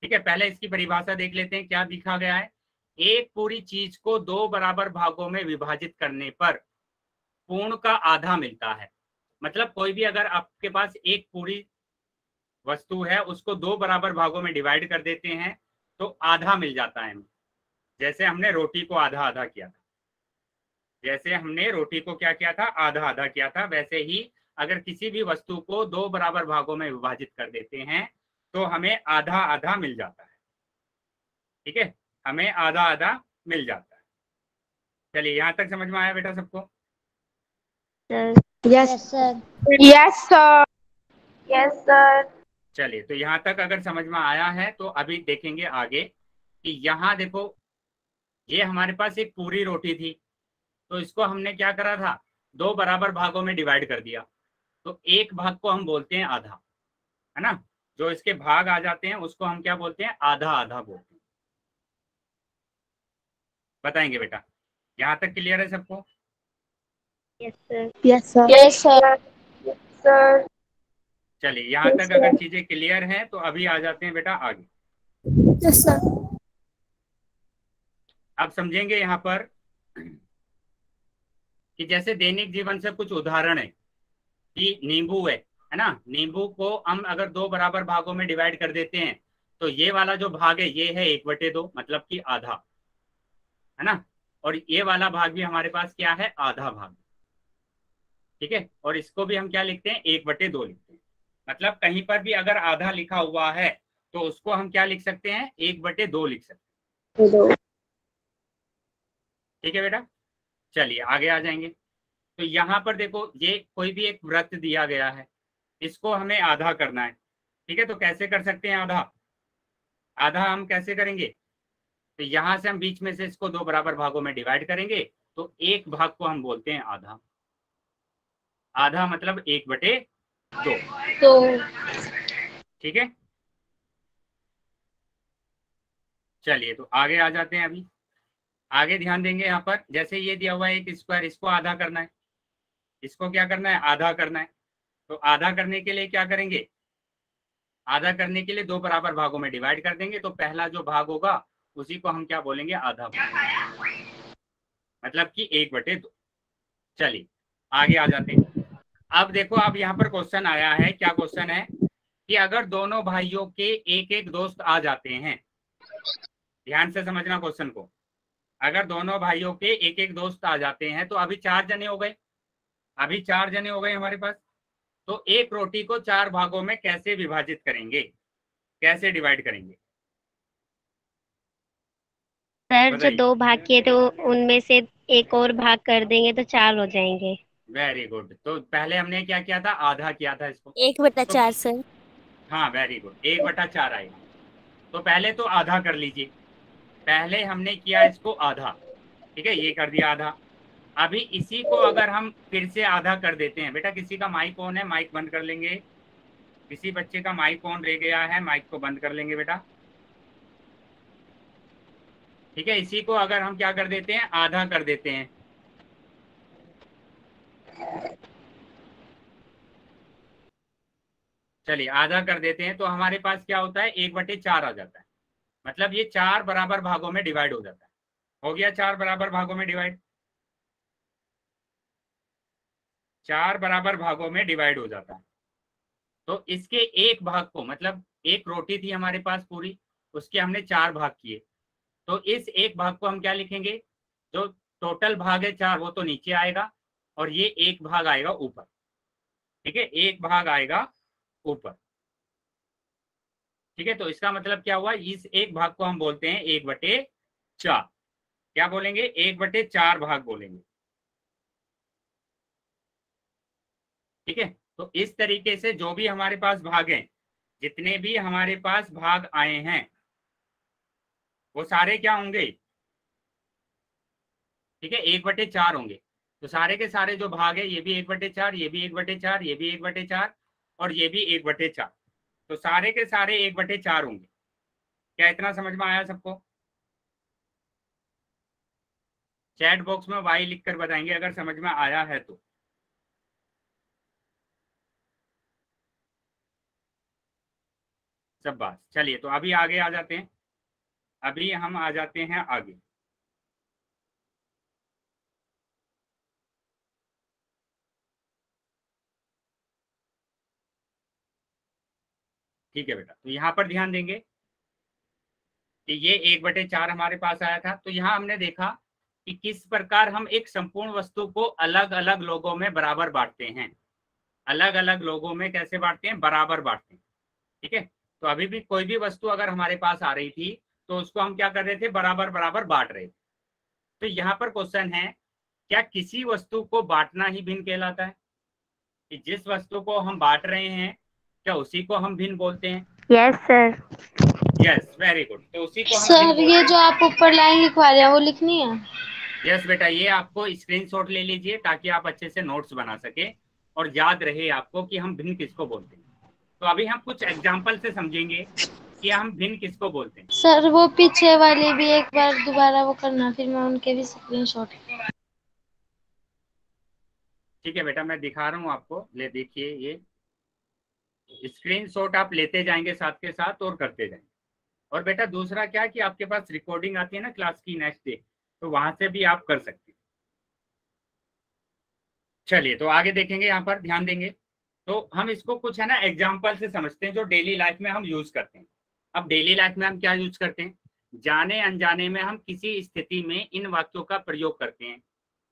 ठीक है, पहले इसकी परिभाषा देख लेते हैं क्या लिखा गया है। एक पूरी चीज को 2 बराबर भागों में विभाजित करने पर पूर्ण का आधा मिलता है। मतलब कोई भी अगर आपके पास एक पूरी वस्तु है, उसको 2 बराबर भागों में डिवाइड कर देते हैं तो आधा मिल जाता है। जैसे हमने रोटी को आधा आधा किया था, जैसे हमने रोटी को क्या किया था, आधा आधा किया था, वैसे ही अगर किसी भी वस्तु को 2 बराबर भागों में विभाजित कर देते हैं तो हमें आधा आधा मिल जाता है। ठीक है, हमें आधा आधा मिल जाता है। चलिए, यहाँ तक समझ में आया बेटा सबको? Yes sir. Yes sir. Yes sir. चलिए, तो यहाँ तक अगर समझ में आया है तो अभी देखेंगे आगे कि यहाँ देखो, ये हमारे पास एक पूरी रोटी थी, तो इसको हमने क्या करा था, 2 बराबर भागों में डिवाइड कर दिया। तो एक भाग को हम बोलते हैं आधा, है ना। जो इसके भाग आ जाते हैं उसको हम क्या बोलते हैं, आधा आधा बोलते हैं। बताएंगे बेटा, यहाँ तक क्लियर है सबको? Yes sir. Yes sir. Yes sir. Sir. चलिए, यहाँ तक अगर चीजें क्लियर हैं तो अभी आ जाते हैं बेटा आगे। Yes sir. अब समझेंगे यहाँ पर कि जैसे दैनिक जीवन से कुछ उदाहरण है कि नींबू है ना। नींबू को हम अगर 2 बराबर भागों में डिवाइड कर देते हैं तो ये वाला जो भाग है ये है 1/2, मतलब कि आधा, है ना। और ये वाला भाग भी हमारे पास क्या है, आधा भाग। ठीक है, और इसको भी हम क्या लिखते हैं, 1/2 लिखते हैं। मतलब कहीं पर भी अगर आधा लिखा हुआ है तो उसको हम क्या लिख सकते हैं, 1/2 लिख सकते हैं। ठीक है बेटा, चलिए आगे आ जाएंगे। तो यहाँ पर देखो, ये कोई भी एक वृत्त दिया गया है, इसको हमें आधा करना है। ठीक है, तो कैसे कर सकते हैं आधा, आधा हम कैसे करेंगे, तो यहाँ से हम बीच में से इसको 2 बराबर भागों में डिवाइड करेंगे तो एक भाग को हम बोलते हैं आधा। आधा मतलब 1/2। तो ठीक है, चलिए तो आगे आ जाते हैं। अभी आगे ध्यान देंगे, यहाँ पर जैसे ये दिया हुआ है एक स्क्वायर, इसको आधा करना है, इसको क्या करना है, आधा करना है। तो आधा करने के लिए क्या करेंगे, आधा करने के लिए 2 बराबर भागों में डिवाइड कर देंगे। तो पहला जो भाग होगा उसी को हम क्या बोलेंगे, आधा भाग, मतलब कि 1/2। चलिए आगे आ जाते हैं। अब देखो, अब यहाँ पर क्वेश्चन आया है, क्या क्वेश्चन है कि अगर दोनों भाइयों के एक एक दोस्त आ जाते हैं, ध्यान से समझना क्वेश्चन को। अगर दोनों भाइयों के एक एक दोस्त आ जाते हैं तो अभी 4 जने हो गए, अभी 4 जने हो गए हमारे पास। तो एक रोटी को 4 भागों में कैसे विभाजित करेंगे, कैसे डिवाइड करेंगे? सर जो बताइए। 2 भाग किए तो उनमें से एक और भाग कर देंगे तो 4 हो जाएंगे। Very good. तो पहले हमने क्या किया था, आधा किया था इसको। 1/4 सर। हाँ वेरी गुड, 1/4 आएगा। तो पहले तो आधा कर लीजिए, पहले हमने किया इसको आधा। ठीक है, ये कर दिया आधा। अभी इसी को अगर हम फिर से आधा कर देते हैं, बेटा किसी का माइक ऑन है, माइक बंद कर लेंगे। किसी बच्चे का माइक ऑन रह गया है, माइक को बंद कर लेंगे बेटा। ठीक है, इसी को अगर हम क्या कर देते हैं, आधा कर देते हैं। चलिए आधा कर देते हैं तो हमारे पास क्या होता है, 1/4 आ जाता है। मतलब ये 4 बराबर भागों में डिवाइड हो जाता है। हो गया 4 बराबर भागों में डिवाइड, 4 बराबर भागों में डिवाइड हो जाता है। तो इसके एक भाग को, मतलब एक रोटी थी हमारे पास पूरी, उसके हमने 4 भाग किए। तो इस एक भाग को हम क्या लिखेंगे, जो टोटल भाग है 4 वो तो नीचे आएगा और ये एक भाग आएगा ऊपर। ठीक है, एक भाग आएगा ऊपर। ठीक है, तो इसका मतलब क्या हुआ, इस एक भाग को हम बोलते हैं 1/4। क्या बोलेंगे, 1/4 भाग बोलेंगे। ठीक है, तो इस तरीके से जो भी हमारे पास भाग हैं, जितने भी हमारे पास भाग आए हैं वो सारे क्या होंगे, ठीक है, 1/4 होंगे। तो सारे के सारे जो भाग है, ये भी 1/4, ये भी 1/4, ये भी 1/4 और ये भी 1/4। तो सारे के सारे 1/4 होंगे। क्या इतना समझ में आया सबको? चैट बॉक्स में वाई लिख कर बताएंगे अगर समझ में आया है तो। सब बात, चलिए तो अभी आगे आ जाते हैं। अभी हम आ जाते हैं आगे। ठीक है बेटा, तो यहाँ पर ध्यान देंगे कि ये 1/4 हमारे पास आया था। तो यहाँ हमने देखा कि किस प्रकार हम एक संपूर्ण वस्तु को अलग अलग लोगों में बराबर बांटते हैं। अलग अलग लोगों में कैसे बांटते हैं, बराबर बांटते हैं। ठीक है, तो अभी भी कोई भी वस्तु अगर हमारे पास आ रही थी तो उसको हम क्या कर रहे थे, बराबर बराबर बांट रहे थे। तो यहाँ पर क्वेश्चन है, क्या किसी वस्तु को बांटना ही भिन्न कहलाता है? कि जिस वस्तु को हम बांट रहे हैं क्या उसी को हम भिन्न बोलते हैं? Yes sir. Yes, very good. तो उसी को हम सर ये जो आप ऊपर लाइन लिखवा रहे हैं वो लिखनी है? यस बेटा, ये आपको स्क्रीनशॉट ले लीजिए ताकि आप अच्छे से नोट्स बना सके और याद रहे आपको कि हम भिन्न किसको बोलते हैं। तो अभी हम कुछ एग्जाम्पल से समझेंगे कि हम भिन्न किसको बोलते हैं। सर वो पीछे वाले भी एक बार दोबारा वो करना, फिर मैं उनके भी स्क्रीनशॉट। ठीक है बेटा, मैं दिखा रहा हूँ आपको, ले देखिए, ये स्क्रीनशॉट आप लेते जाएंगे साथ के साथ और करते जाएंगे। और बेटा दूसरा क्या कि आपके पास रिकॉर्डिंग आती है ना क्लास की नेक्स्ट डे, तो वहां से भी आप कर सकते हैं। चलिए तो आगे देखेंगे, यहाँ पर ध्यान देंगे। तो हम इसको कुछ है ना एग्जाम्पल से समझते हैं जो डेली लाइफ में हम यूज करते हैं। अब डेली लाइफ में हम क्या यूज करते हैं, जाने अनजाने में हम किसी स्थिति में इन वाक्यों का प्रयोग करते हैं।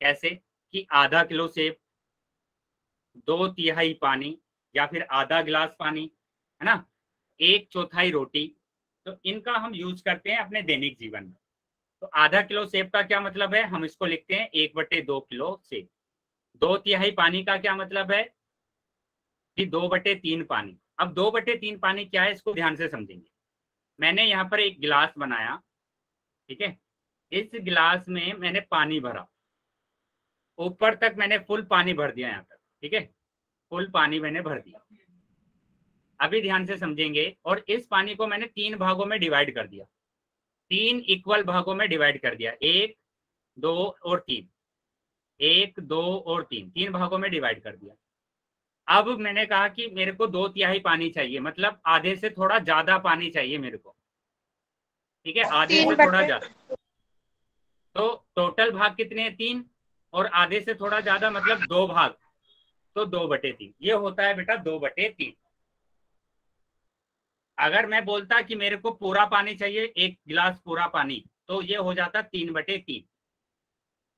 कैसे कि आधा किलो सेब, 2/3 पानी, या फिर आधा गिलास पानी, है ना, 1/4 रोटी। तो इनका हम यूज करते हैं अपने दैनिक जीवन में। तो आधा किलो सेब का क्या मतलब है, हम इसको लिखते हैं 1/2 किलो सेब। 2/3 पानी का क्या मतलब है कि 2/3 पानी। अब 2/3 पानी क्या है, इसको ध्यान से समझेंगे। मैंने यहाँ पर एक गिलास बनाया, ठीक है, इस गिलास में मैंने पानी भरा, ऊपर तक मैंने फुल पानी भर दिया यहाँ तक। ठीक है, फुल पानी मैंने भर दिया। अभी ध्यान से समझेंगे, और इस पानी को मैंने 3 भागों में डिवाइड कर दिया, 3 इक्वल भागों में डिवाइड कर दिया, 1 2 और 3, 1 2 और 3, 3 भागों में डिवाइड कर दिया। अब मैंने कहा कि मेरे को 2/3 पानी चाहिए, मतलब आधे से थोड़ा ज्यादा पानी चाहिए मेरे को। ठीक है, आधे से थोड़ा ज्यादा। तो टोटल भाग कितने हैं, 3, और आधे से थोड़ा ज्यादा मतलब 2 भाग, तो 2/3 ये होता है बेटा 2/3। अगर मैं बोलता कि मेरे को पूरा पानी चाहिए, 1 गिलास पूरा पानी, तो ये हो जाता 3/3,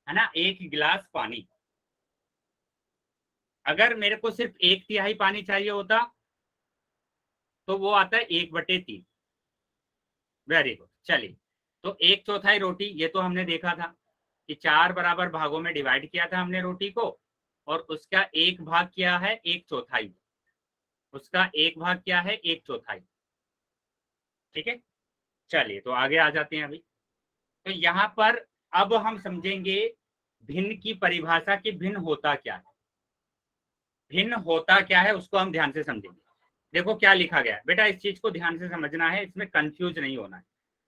है ना, 1 गिलास पानी। अगर मेरे को सिर्फ 1/3 पानी चाहिए होता तो वो आता है 1/3। Very good. चलिए, तो 1/4 रोटी, ये तो हमने देखा था कि 4 बराबर भागों में डिवाइड किया था हमने रोटी को, और उसका एक भाग क्या है 1/4, उसका एक भाग क्या है 1/4। ठीक है, चलिए तो आगे आ जाते हैं अभी। तो यहाँ पर अब हम समझेंगे भिन्न की परिभाषा कि भिन्न होता क्या है। भिन्न होता क्या है उसको हम ध्यान से समझेंगे। देखो क्या लिखा गया है बेटा, इस चीज को ध्यान से समझना है, इसमें कंफ्यूज नहीं होना है।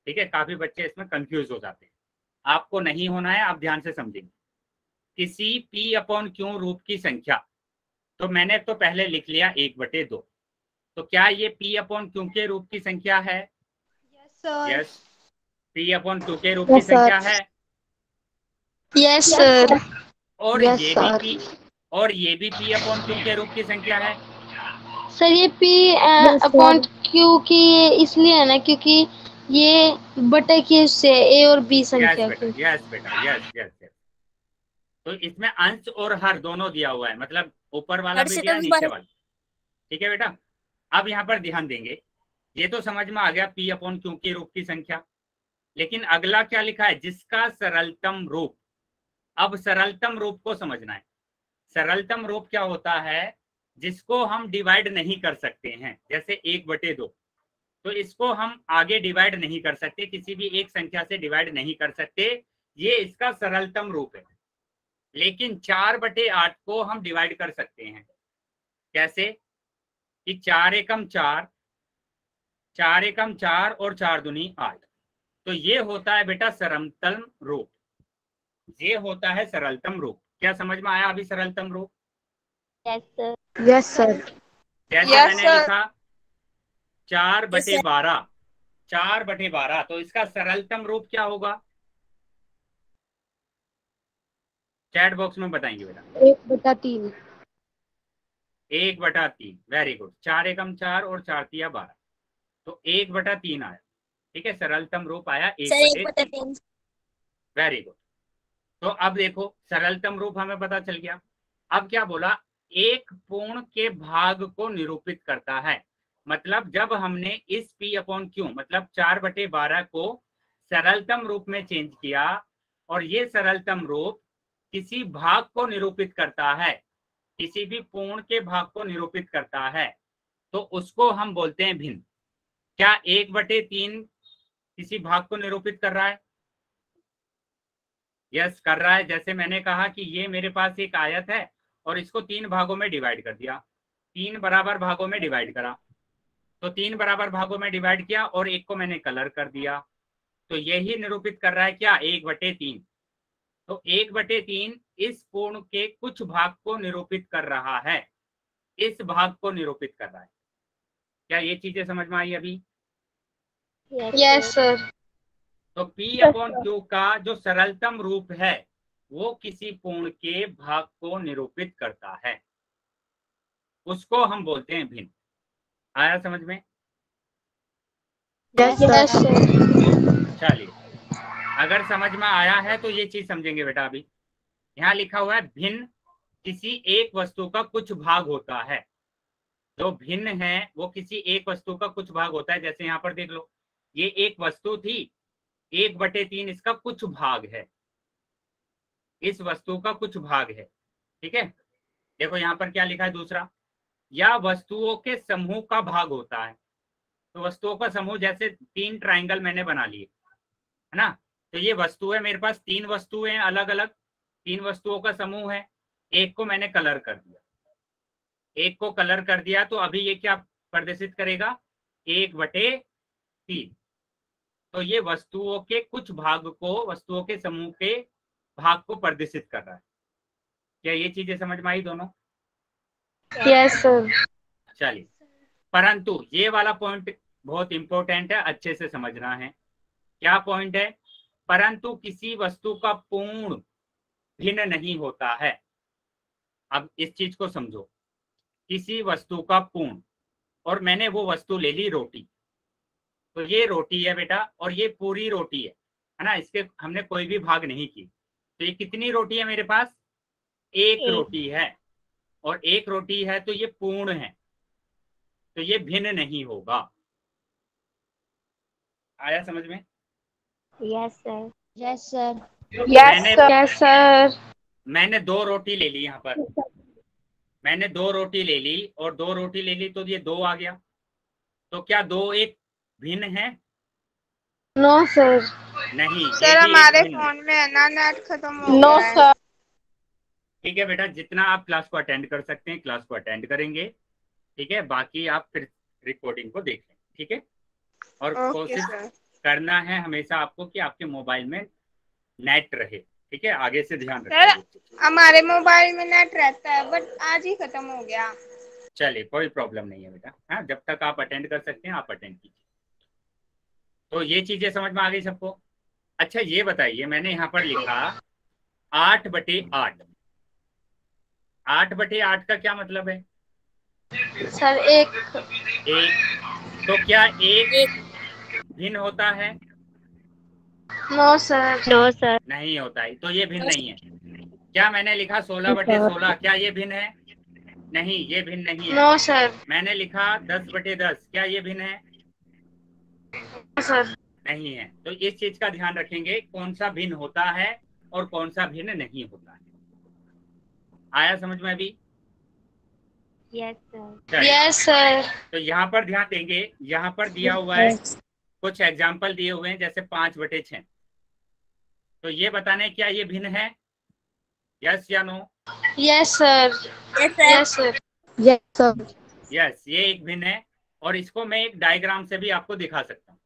ठीक है, काफी बच्चे इसमें कंफ्यूज हो जाते हैं, आपको नहीं होना है, आप ध्यान से समझेंगे। किसी P/Q रूप की संख्या, तो मैंने तो पहले लिख लिया 1/2। तो क्या ये P/Q के रूप की संख्या है? यस, P/Q के रूप की संख्या है। Yes sir. और ये भी P/Q के रूप की संख्या है। सर ये P/Q की इसलिए है ना क्योंकि ये बटे की उससे A और B संख्या की। यस बेटा, यस। तो इसमें अंश और हर दोनों दिया हुआ है, मतलब ऊपर वाला भी दिया नीचे वाला। ठीक है बेटा, अब यहाँ पर ध्यान देंगे, ये तो समझ में आ गया P अपॉन Q के रूप की संख्या। लेकिन अगला क्या लिखा है, जिसका सरलतम रूप। अब सरलतम रूप को समझना है। सरलतम रूप क्या होता है, जिसको हम डिवाइड नहीं कर सकते हैं, जैसे 1/2, तो इसको हम आगे डिवाइड नहीं कर सकते, किसी भी एक संख्या से डिवाइड नहीं कर सकते, ये इसका सरलतम रूप है। लेकिन 4/8 को हम डिवाइड कर सकते हैं। कैसे कि 4 एकम 4, 4 एकम 4 और 4 दूनी 8। तो ये होता है बेटा सरलतम रूप, ये होता है सरलतम रूप। क्या समझ में आया अभी सरलतम रूप? Yes sir. Yes sir. जैसे मैंने लिखा 4/12, 4/12, तो इसका सरलतम रूप क्या होगा? चैट बॉक्स में बताएंगे बेटा। 1/3। 1/3, वेरी गुड। 4 एकम 4 और 4 तिया 12, तो 1/3 आया। ठीक है, सरलतम रूप आया 1/3। Very good. तो अब देखो सरलतम रूप हमें पता चल गया। अब क्या बोला, एक पूर्ण के भाग को निरूपित करता है। मतलब जब हमने इस P अपॉन Q मतलब 4/12 को सरलतम रूप में चेंज किया, और ये सरलतम रूप किसी भाग को निरूपित करता है, किसी भी पूर्ण के भाग को निरूपित करता है, तो उसको हम बोलते हैं भिन्न। क्या 1/3 किसी भाग को निरूपित कर रहा है? यस कर रहा है। जैसे मैंने कहा कि ये मेरे पास एक आयत है और इसको 3 भागों में डिवाइड कर दिया, 3 बराबर भागों में डिवाइड करा, तो 3 बराबर भागों में डिवाइड किया और एक को मैंने कलर कर दिया, तो यही निरूपित कर रहा है क्या, 1/3। तो 1/3 इस पूर्ण के कुछ भाग को निरूपित कर रहा है, इस भाग को निरूपित कर रहा है। क्या ये चीजें समझ में आई अभी? Yes sir. तो P अपॉन Q का जो सरलतम रूप है वो किसी पूर्ण के भाग को निरूपित करता है, उसको हम बोलते हैं भिन्न। आया समझ में? Yes sir. चलिए, अगर समझ में आया है तो ये चीज समझेंगे बेटा। अभी यहाँ लिखा हुआ है भिन्न किसी एक वस्तु का कुछ भाग होता है। जो भिन्न है वो किसी एक वस्तु का कुछ भाग होता है। जैसे यहाँ पर देख लो, ये एक वस्तु थी, 1/3 इसका कुछ भाग है, इस वस्तु का कुछ भाग है। ठीक है, देखो यहाँ पर क्या लिखा है दूसरा, या वस्तुओं के समूह का भाग होता है। तो वस्तुओं का समूह, जैसे 3 ट्राइंगल मैंने बना लिए है ना, तो ये वस्तु है मेरे पास, 3 वस्तुएं अलग अलग, 3 वस्तुओं का समूह है। एक को मैंने कलर कर दिया, एक को कलर कर दिया, तो अभी ये क्या प्रदर्शित करेगा, 1/3। तो ये वस्तुओं के कुछ भाग को, वस्तुओं के समूह के भाग को प्रदर्शित कर रहा है। क्या ये चीजें समझ में आई दोनों? Yes sir. चलिए, परंतु ये वाला पॉइंट बहुत इंपॉर्टेंट है, अच्छे से समझना है। क्या पॉइंट है? परंतु किसी वस्तु का पूर्ण भिन्न नहीं होता है। अब इस चीज को समझो, किसी वस्तु का पूर्ण, और मैंने वो वस्तु ले ली रोटी, तो ये रोटी है बेटा और ये पूरी रोटी है ना, इसके हमने कोई भी भाग नहीं की। तो ये कितनी रोटी है मेरे पास? एक रोटी है, और एक रोटी है तो ये पूर्ण है, तो ये भिन्न नहीं होगा। आया समझ में? Yes sir. Yes sir. Yes sir. मैंने 2 रोटी ले ली, यहाँ पर मैंने 2 रोटी ले ली और 2 रोटी ले ली, तो ये 2 आ गया। तो क्या 2 एक भिन्न है? No sir. नहीं, सर हमारे फोन में है ना नेट खत्म हो गया है। सर। ठीक है बेटा, जितना आप क्लास को अटेंड कर सकते हैं क्लास को अटेंड करेंगे। ठीक है, बाकी आप फिर रिकॉर्डिंग को देख लें। ठीक है, और कोशिश करना है हमेशा आपको कि आपके मोबाइल में नेट रहे। ठीक है, आगे से ध्यान रखिए। हमारे मोबाइल में नेट रहता है बट आज ही खत्म हो गया। चलिए, कोई प्रॉब्लम नहीं है बेटा। हाँ, जब तक आप अटेंड कर सकते हैं आप अटेंड कीजिए। तो ये चीजें समझ में आ गई सबको? अच्छा ये बताइए, मैंने यहाँ पर लिखा 8/8। 8/8 का क्या मतलब है सर? एक। तो क्या एक भिन्न होता है? No sir. No sir. नहीं होता है, तो ये भिन्न नहीं है। क्या मैंने लिखा 16/16, क्या ये भिन्न है? नहीं, ये भिन्न नहीं है। No sir. मैंने लिखा 10/10, क्या ये भिन्न है? सर नहीं है। तो इस चीज का ध्यान रखेंगे, कौन सा भिन्न होता है और कौन सा भिन्न नहीं होता है। आया समझ में अभी? Yes sir. चलिए, यस सर। तो यहाँ पर ध्यान देंगे, यहाँ पर दिया हुआ है, कुछ एग्जाम्पल दिए हुए हैं, जैसे 5/6। तो ये बताने क्या ये भिन्न है? यस या no? Yes sir. Yes sir. Yes sir. Yes, ये एक भिन्न है। और इसको मैं एक डायग्राम से भी आपको दिखा सकता हूँ।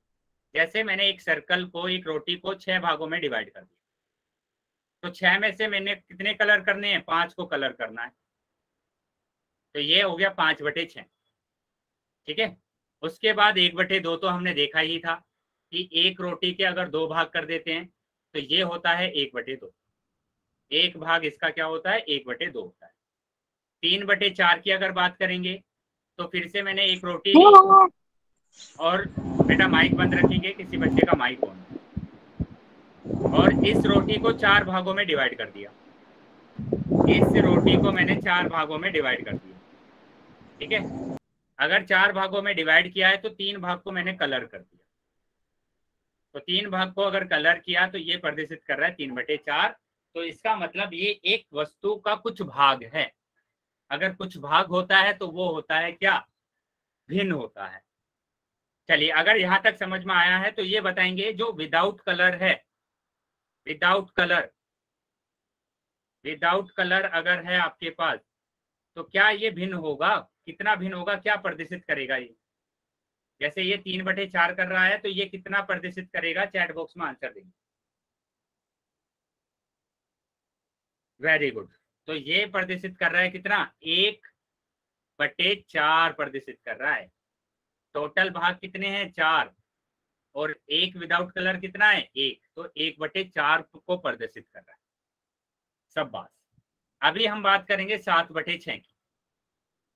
जैसे मैंने एक सर्कल को, एक रोटी को 6 भागों में डिवाइड कर दिया, तो 6 में से मैंने कितने कलर करने हैं? 5 को कलर करना है। तो ये हो गया 5/6। ठीक है। उसके बाद 1/2 तो हमने देखा ही था कि एक रोटी के अगर 2 भाग कर देते हैं तो ये होता है 1/2। एक भाग इसका क्या होता है? 1/2 होता है। 3/4 की अगर बात करेंगे तो फिर से मैंने एक रोटी ली, और बेटा माइक बंद रखेंगे, किसी बच्चे का माइक ऑन है। और इस रोटी को 4 भागों में डिवाइड कर दिया। इस रोटी को मैंने 4 भागों में डिवाइड कर दिया। ठीक है। अगर 4 भागों में डिवाइड किया है तो 3 भाग को मैंने कलर कर दिया। तो 3 भाग को अगर कलर किया तो ये प्रदर्शित कर रहा है 3/4। तो इसका मतलब ये एक वस्तु का कुछ भाग है। अगर कुछ भाग होता है तो वो होता है क्या? भिन्न होता है। चलिए, अगर यहां तक समझ में आया है तो ये बताएंगे, जो विदाउट कलर है, विदाउट कलर, विदाउट कलर अगर है आपके पास, तो क्या ये भिन्न होगा? कितना भिन्न होगा? क्या प्रदर्शित करेगा ये? जैसे ये 3/4 कर रहा है तो ये कितना प्रदर्शित करेगा? चैट बॉक्स में आंसर देंगे। Very good. तो ये प्रदर्शित कर रहा है कितना? 1/4 प्रदर्शित कर रहा है। टोटल भाग कितने हैं? 4। और एक विदाउट कलर कितना है? 1। तो 1/4 को प्रदर्शित कर रहा है। सब बात। अभी हम बात करेंगे 7/6 की।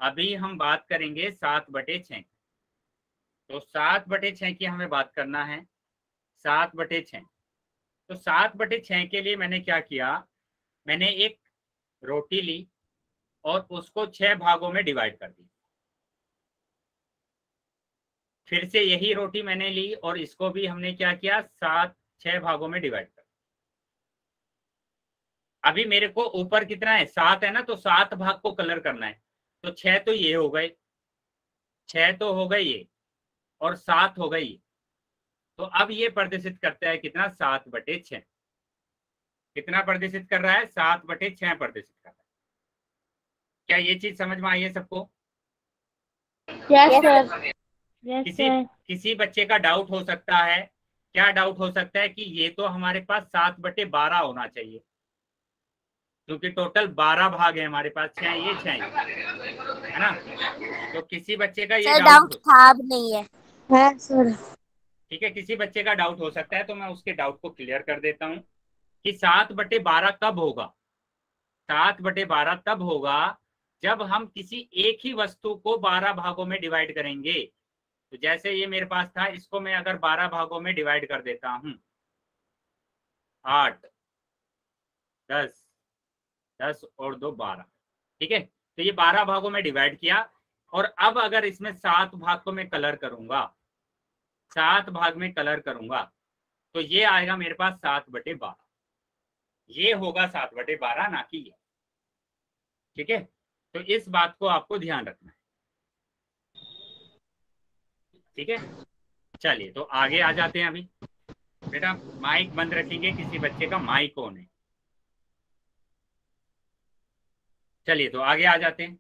अभी हम बात करेंगे 7/6 की। तो 7/6 की हमें बात करना है। 7/6। तो 7/6 के लिए मैंने क्या किया? मैंने एक रोटी ली और उसको 6 भागों में डिवाइड कर दी। फिर से यही रोटी मैंने ली और इसको भी हमने क्या किया? 6 भागों में डिवाइड कर। अभी मेरे को ऊपर कितना है? 7 है ना, तो 7 भाग को कलर करना है। तो 6 तो ये हो गए, 6 तो हो गए ये, और 7 हो गई। तो अब ये प्रदर्शित करता है कितना? 7/6। कितना प्रदर्शित कर रहा है? 7/6 प्रदर्शित कर रहा है। क्या ये चीज समझ में आई है सबको? Yes sir. किसी बच्चे का डाउट हो सकता है। क्या डाउट हो सकता है? कि ये तो हमारे पास 7/12 होना चाहिए, क्योंकि टोटल 12 भाग है हमारे पास। 6 ये 6 है ना। तो किसी बच्चे का ये डाउट था, अब नहीं है। है सर। ठीक है, किसी बच्चे का डाउट हो सकता है, तो मैं उसके डाउट को क्लियर कर देता हूँ कि 7/12 कब होगा? 7/12 तब होगा जब हम किसी एक ही वस्तु को 12 भागों में डिवाइड करेंगे। तो जैसे ये मेरे पास था, इसको मैं अगर 12 भागों में डिवाइड कर देता हूं, 8, 10, 10 और 2 12। ठीक है। तो ये 12 भागों में डिवाइड किया, और अब अगर इसमें 7 भाग को मैं कलर करूंगा, 7 भाग में कलर करूंगा, तो ये आएगा मेरे पास 7/12। ये होगा 7/12, ना कि ये। ठीक है। तो इस बात को आपको ध्यान रखना है। ठीक है। चलिए, तो आगे आ जाते हैं। अभी बेटा माइक बंद रखेंगे, किसी बच्चे का माइक ऑन है। चलिए, तो आगे आ जाते हैं।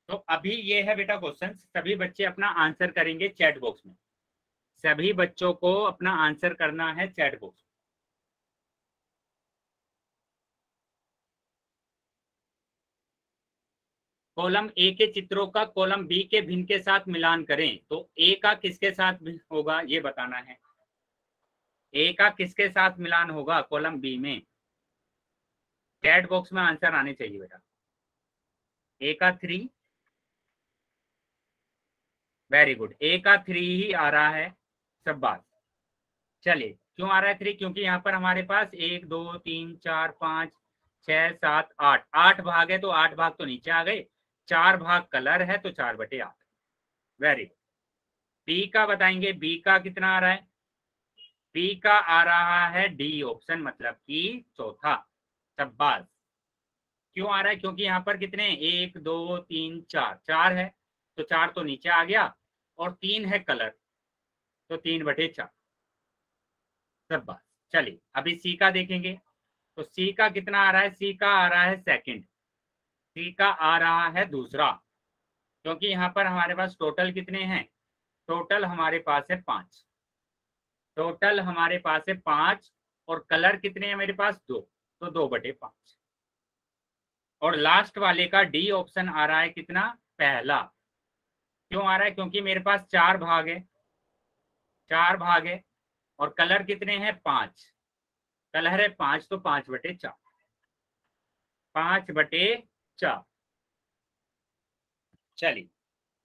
तो अभी ये है बेटा क्वेश्चन, सभी बच्चे अपना आंसर करेंगे चैट बॉक्स में। सभी बच्चों को अपना आंसर करना है चैट बॉक्स में। कॉलम ए के चित्रों का कॉलम बी के भिन्न के साथ मिलान करें। तो ए का किसके साथ होगा ये बताना है। ए का किसके साथ मिलान होगा कॉलम बी में? चैट बॉक्स में आंसर आने चाहिए बेटा। ए का 3, वेरी गुड, ए का 3 ही आ रहा है। सब बात। चलिए, क्यों आ रहा है 3? क्योंकि यहाँ पर हमारे पास 1 2 3 4 5 6 7 8, 8 भाग है तो 8 भाग तो नीचे आ गए, 4 भाग कलर है तो 4/8। Very good. बी का बताएंगे, बी का कितना आ रहा है? बी का आ रहा है डी ऑप्शन, मतलब कि चौथा। शाबाश। क्यों आ रहा है? क्योंकि यहाँ पर कितने, 1 2 3 4, 4 है तो 4 तो नीचे आ गया, और 3 है कलर तो 3/4। शाबाश। चलिए अभी सी का देखेंगे, तो सी का कितना आ रहा है? सी का आ रहा है सेकंड, सी का आ रहा है दूसरा, क्योंकि यहाँ पर हमारे पास टोटल कितने हैं? टोटल हमारे पास है 5, टोटल हमारे पास है 5, और कलर कितने हैं मेरे पास? 2, तो 2/5। और लास्ट वाले का डी ऑप्शन आ रहा है कितना? पहला। क्यों आ रहा है? क्योंकि मेरे पास 4 भाग है, 4 भाग है, और कलर कितने हैं? 5, कलर है 5 तो 5/4, 5/4। चलिए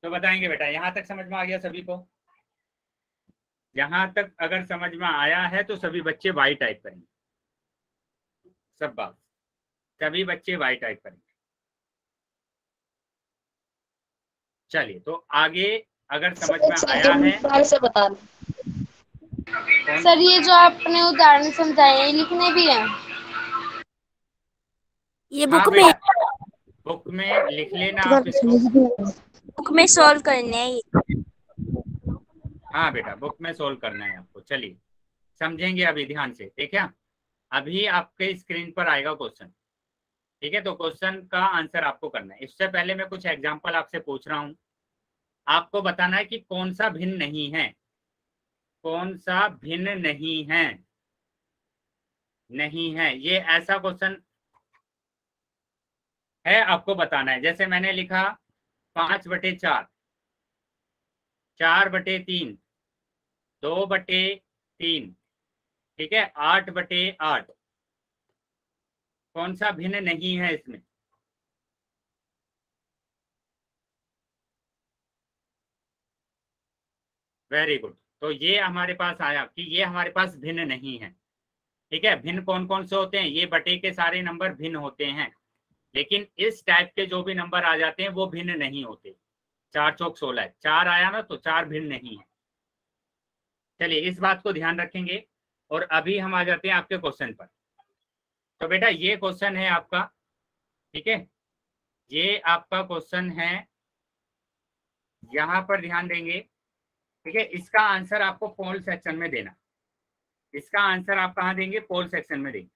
तो बताएंगे बेटा, यहां तक समझ में आ गया सभी को? यहां तक अगर समझ में आया है तो सभी बच्चे वाई टाइप करेंगे। सब बात, सभी बच्चे वाई टाइप करेंगे। चलिए तो आगे अगर समझ में आया है से बता सर, ये जो आपने उदाहरण समझाए हैं लिखने भी हैं? ये हाँ बुक में, बेटा, बुक में लिख लेना आप इसको। बुक में सॉल्व करने हैं ये। हाँ बेटा, बुक में सोल्व करना है आपको। चलिए समझेंगे अभी ध्यान से, ठीक है? अभी आपके स्क्रीन पर आएगा क्वेश्चन, ठीक है? तो क्वेश्चन का आंसर आपको करना है। इससे पहले मैं कुछ एग्जांपल आपसे पूछ रहा हूँ, आपको बताना है कि कौन सा भिन्न नहीं है, कौन सा भिन्न नहीं है। नहीं है, ये ऐसा क्वेश्चन है, आपको बताना है। जैसे मैंने लिखा 5/4, 4/3, 2/3, ठीक है, 8/8, कौन सा भिन्न नहीं है इसमें? Very good. तो ये हमारे पास आया कि ये हमारे पास भिन्न नहीं है, ठीक है? भिन्न कौन कौन से होते हैं? ये बटे के सारे नंबर भिन्न होते हैं, लेकिन इस टाइप के जो भी नंबर आ जाते हैं वो भिन्न नहीं होते। 4 चौक 16 है, 4 आया ना, तो 4 भिन्न नहीं है। चलिए इस बात को ध्यान रखेंगे, और अभी हम आ जाते हैं आपके क्वेश्चन पर। तो बेटा ये क्वेश्चन है आपका, ठीक है? ये आपका क्वेश्चन है, यहाँ पर ध्यान देंगे, ठीक है? इसका आंसर आपको पोल सेक्शन में देना, इसका आंसर आप कहाँ देंगे? पोल सेक्शन में देंगे।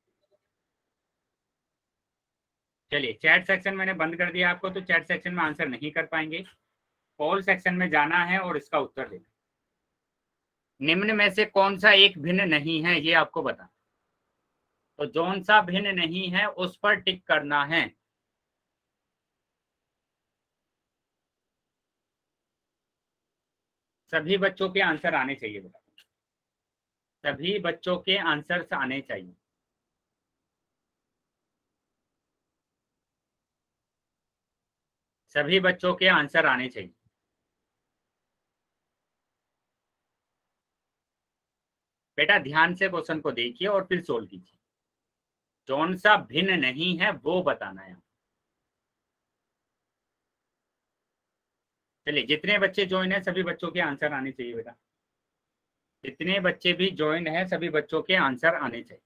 चलिए चैट सेक्शन मैंने बंद कर दिया आपको, तो चैट सेक्शन में आंसर नहीं कर पाएंगे, पोल सेक्शन में जाना है और इसका उत्तर देना। निम्न में से कौन सा एक भिन्न नहीं है, ये आपको बता। तो जौन सा भिन्न नहीं है उस पर टिक करना है। सभी बच्चों के आंसर आने चाहिए बेटा, सभी बच्चों के आंसर्स आने चाहिए। सभी बच्चों के आंसर आने चाहिए। बेटा ध्यान से क्वेश्चन को देखिए और फिर सोल्व कीजिए। कौन सा भिन्न नहीं है वो बताना है। चलिए जितने बच्चे ज्वाइन है सभी बच्चों के आंसर आने चाहिए बेटा, जितने बच्चे भी ज्वाइन है सभी बच्चों के आंसर आने चाहिए।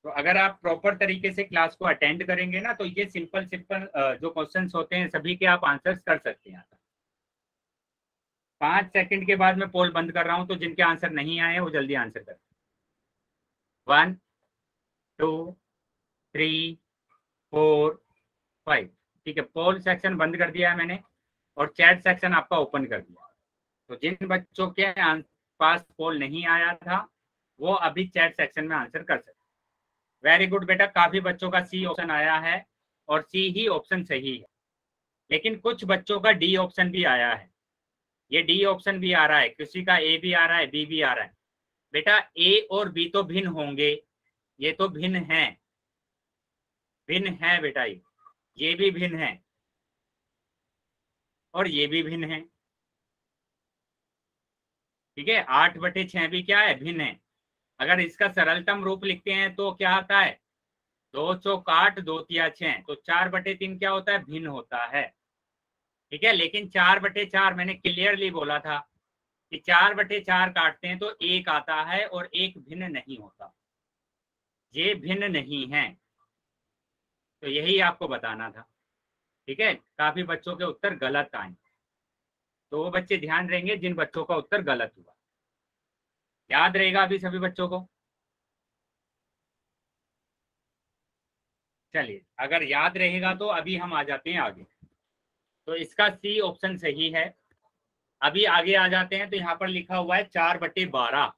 तो अगर आप प्रॉपर तरीके से क्लास को अटेंड करेंगे ना, तो ये सिंपल सिंपल जो क्वेश्चंस होते हैं सभी के आप आंसर्स कर सकते हैं। 5 सेकंड के बाद मैं पोल बंद कर रहा हूं, तो जिनके आंसर नहीं आए वो जल्दी आंसर करें। 1 2 3 4 5, ठीक है? पोल सेक्शन बंद कर दिया है मैंने, और चैट सेक्शन आपका ओपन कर दिया। तो जिन बच्चों के पास पोल नहीं आया था वो अभी चैट सेक्शन में आंसर कर सकते। वेरी गुड बेटा, काफी बच्चों का सी ऑप्शन आया है, और सी ही ऑप्शन सही है, लेकिन कुछ बच्चों का डी ऑप्शन भी आया है। ये डी ऑप्शन भी आ रहा है, किसी का ए भी आ रहा है, बी भी आ रहा है। बेटा ए और बी तो भिन्न होंगे, ये तो भिन्न है, भिन्न है बेटा, ये भी भिन्न है और ये भी भिन्न है, ठीक है? 8/6 भी क्या है? भिन्न है। अगर इसका सरलतम रूप लिखते हैं तो क्या आता है, 2 चौक 8, 2 तिया 6, तो 4/3 क्या होता है, भिन्न होता है। ठीक है, लेकिन 4/4 मैंने क्लियरली बोला था कि 4/4 काटते हैं तो 1 आता है और 1 भिन्न नहीं होता, ये भिन्न नहीं है, तो यही आपको बताना था। ठीक है, काफी बच्चों के उत्तर गलत आए, तो वो बच्चे ध्यान रहेंगे जिन बच्चों का उत्तर गलत हुआ। याद रहेगा अभी सभी बच्चों को? चलिए, अगर याद रहेगा तो अभी हम आ जाते हैं आगे। तो इसका सी ऑप्शन सही है। अभी आगे आ जाते हैं, तो यहाँ पर लिखा हुआ है 4/12।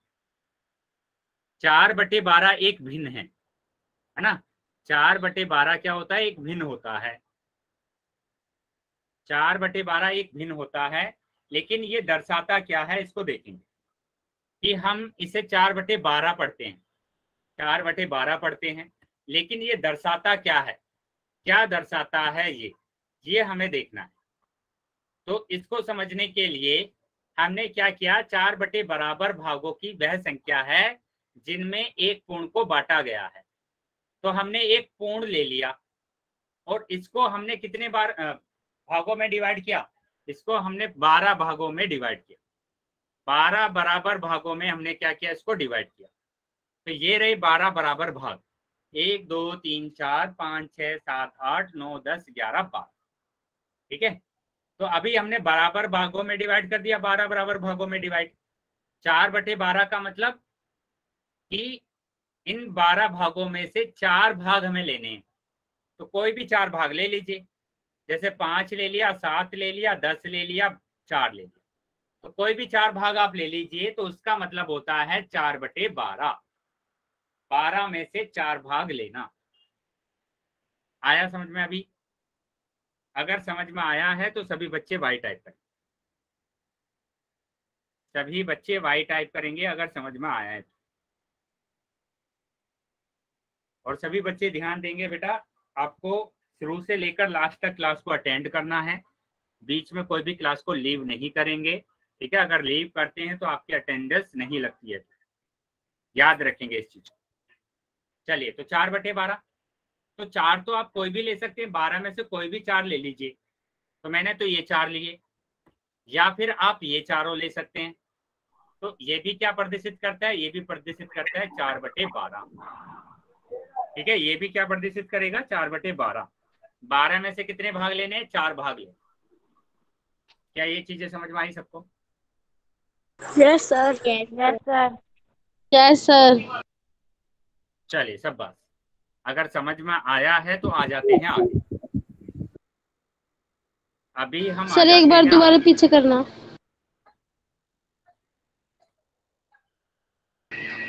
4/12 एक भिन्न है ना। 4/12 क्या होता है, एक भिन्न होता है। 4/12 एक भिन्न होता है, लेकिन ये दर्शाता क्या है, इसको देखेंगे कि हम इसे 4/12 पढ़ते हैं, 4/12 पढ़ते हैं, लेकिन ये दर्शाता क्या है, क्या दर्शाता है ये हमें देखना है। तो इसको समझने के लिए हमने क्या किया, 4/बराबर भागों की वह संख्या है जिनमें एक पूर्ण को बांटा गया है। तो हमने एक पूर्ण ले लिया और इसको हमने कितने बार भागों में डिवाइड किया, इसको हमने 12 भागों में डिवाइड किया। 12 बराबर भागों में हमने क्या किया, इसको डिवाइड किया। तो ये रहे 12 बराबर भाग, 1 2 3 4 5 6 7 8 9 10 11 12। ठीक है, तो अभी हमने बराबर भागों में डिवाइड कर दिया, 12 बराबर भागों में डिवाइड। 4/12 का मतलब कि इन 12 भागों में से 4 भाग हमें लेने हैं, तो कोई भी 4 भाग ले लीजिए, जैसे 5 ले लिया, 7 ले लिया, 10 ले लिया, 4 ले लिया, तो कोई भी 4 भाग आप ले लीजिए, तो उसका मतलब होता है 4/12। 12 में से 4 भाग लेना। आया समझ में अभी? अगर समझ में आया है तो सभी बच्चे वाई टाइप करें, सभी बच्चे वाई टाइप करेंगे अगर समझ में आया है तो। और सभी बच्चे ध्यान देंगे बेटा, आपको शुरू से लेकर लास्ट तक क्लास को अटेंड करना है, बीच में कोई भी क्लास को लीव नहीं करेंगे। ठीक है, अगर लीव करते हैं तो आपकी अटेंडेंस नहीं लगती है, याद रखेंगे इस चीज को। चलिए, तो 4/12, तो 4 तो आप कोई भी ले सकते हैं, 12 में से कोई भी 4 ले लीजिए। तो मैंने तो ये 4 लिए, या फिर आप ये चारों ले सकते हैं। तो ये भी क्या प्रदर्शित करता है, ये भी प्रदर्शित करता है 4/12। ठीक है, ये भी क्या प्रदर्शित करेगा, 4/12। 12 में से कितने भाग लेने हैं, 4 भाग लेने। क्या ये चीजें समझ में आई सबको? Yes sir. Yes sir. Yes sir. चलिए, सब बात अगर समझ में आया है तो आ जाते हैं आगे। अभी हम सर एक बार दोबारा पीछे करना।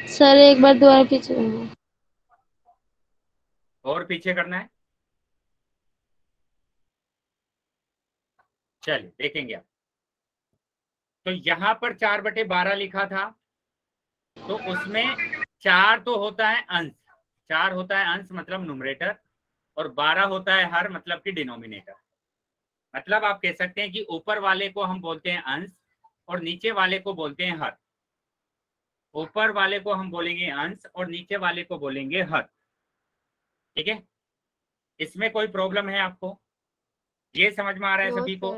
सर एक बार दोबारा पीछे करना। और पीछे करना है, चलिए देखेंगे आप। तो यहाँ पर 4/12 लिखा था, तो उसमें 4 तो होता है अंश, 4 होता है अंश मतलब न्यूमरेटर, और 12 होता है हर मतलब कि डिनोमिनेटर। मतलब आप कह सकते हैं कि ऊपर वाले को हम बोलते हैं अंश और नीचे वाले को बोलते हैं हर। ऊपर वाले को हम बोलेंगे अंश और नीचे वाले को बोलेंगे हर। ठीक है, इसमें कोई प्रॉब्लम है आपको? ये समझ में आ रहा है सभी को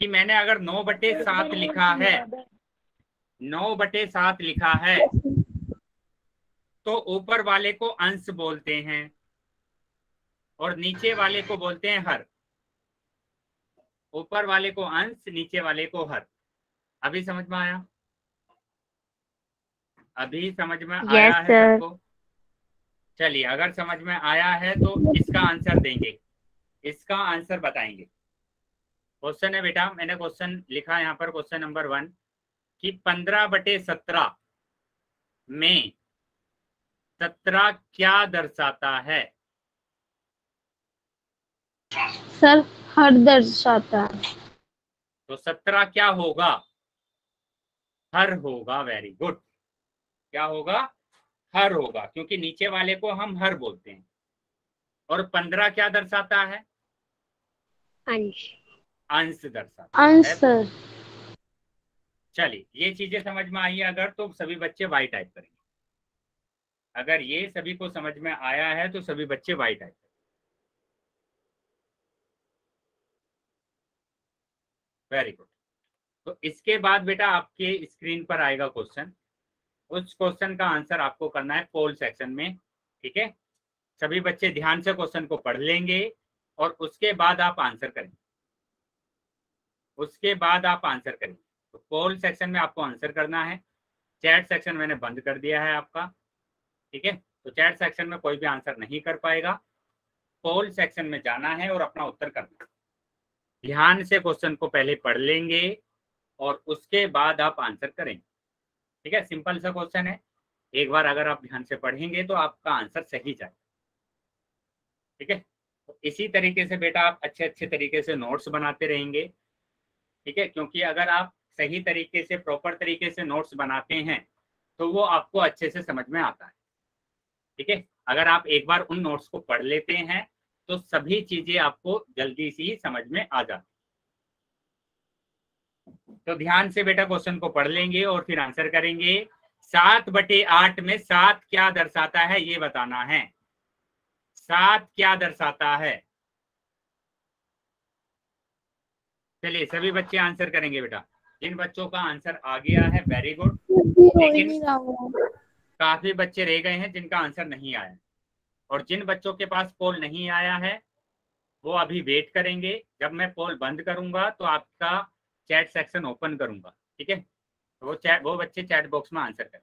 कि मैंने अगर 9/7 लिखा है, 9/7 लिखा है, तो ऊपर वाले को अंश बोलते हैं और नीचे वाले को बोलते हैं हर। ऊपर वाले को अंश, नीचे वाले को हर। अभी समझ में आया? अभी समझ में आया है सबको? चलिए, अगर समझ में आया है तो इसका आंसर देंगे, इसका आंसर बताएंगे। क्वेश्चन है बेटा, मैंने क्वेश्चन लिखा यहाँ पर, क्वेश्चन नंबर 1 कि 15/17 में 17 क्या दर्शाता है? सर हर दर्शाता है। तो 17 क्या होगा, हर होगा। वेरी गुड, क्या होगा, हर होगा, क्योंकि नीचे वाले को हम हर बोलते हैं। और 15 क्या दर्शाता है, अंश। अंश दर्शाता अंश है। सर। चलिए, ये चीजें समझ में आई अगर, तो सभी बच्चे वाई टाइप करेंगे। अगर ये सभी को समझ में आया है तो सभी बच्चे वाई टाइप। Very good. तो इसके बाद बेटा आपके स्क्रीन पर आएगा क्वेश्चन। उस क्वेश्चन का आंसर आपको करना है पोल सेक्शन में। ठीक है, सभी बच्चे ध्यान से क्वेश्चन को पढ़ लेंगे और उसके बाद आप आंसर करेंगे। उसके बाद आप आंसर करेंगे। तो पोल सेक्शन में आपको आंसर करना है। चैट सेक्शन मैंने बंद कर दिया है आपका। ठीक है, तो चैट सेक्शन में कोई भी आंसर नहीं कर पाएगा। पोल सेक्शन में जाना है और अपना उत्तर करना है। ध्यान से क्वेश्चन को पहले पढ़ लेंगे और उसके बाद आप आंसर करेंगे। ठीक है, सिंपल सा क्वेश्चन है। एक बार अगर आप ध्यान से पढ़ेंगे तो आपका आंसर सही जाए। ठीक है, तो इसी तरीके से बेटा आप अच्छे अच्छे तरीके से नोट्स बनाते रहेंगे। ठीक है, क्योंकि अगर आप सही तरीके से प्रॉपर तरीके से नोट्स बनाते हैं तो वो आपको अच्छे से समझ में आता है। ठीक है, अगर आप एक बार उन नोट्स को पढ़ लेते हैं तो सभी चीजें आपको जल्दी से ही समझ में आ जाती। तो ध्यान से बेटा क्वेश्चन को पढ़ लेंगे और फिर आंसर करेंगे। 7/8 में 7 क्या दर्शाता है ये बताना है। 7 क्या दर्शाता है? चलिए सभी बच्चे आंसर करेंगे बेटा। जिन बच्चों का आंसर आ गया है वेरी गुड, लेकिन काफी बच्चे रह गए हैं जिनका आंसर नहीं आया। और जिन बच्चों के पास पोल नहीं आया है वो अभी वेट करेंगे। जब मैं पोल बंद करूंगा तो आपका चैट सेक्शन ओपन करूंगा। ठीक है, तो वो बच्चे चैट बॉक्स में आंसर करें।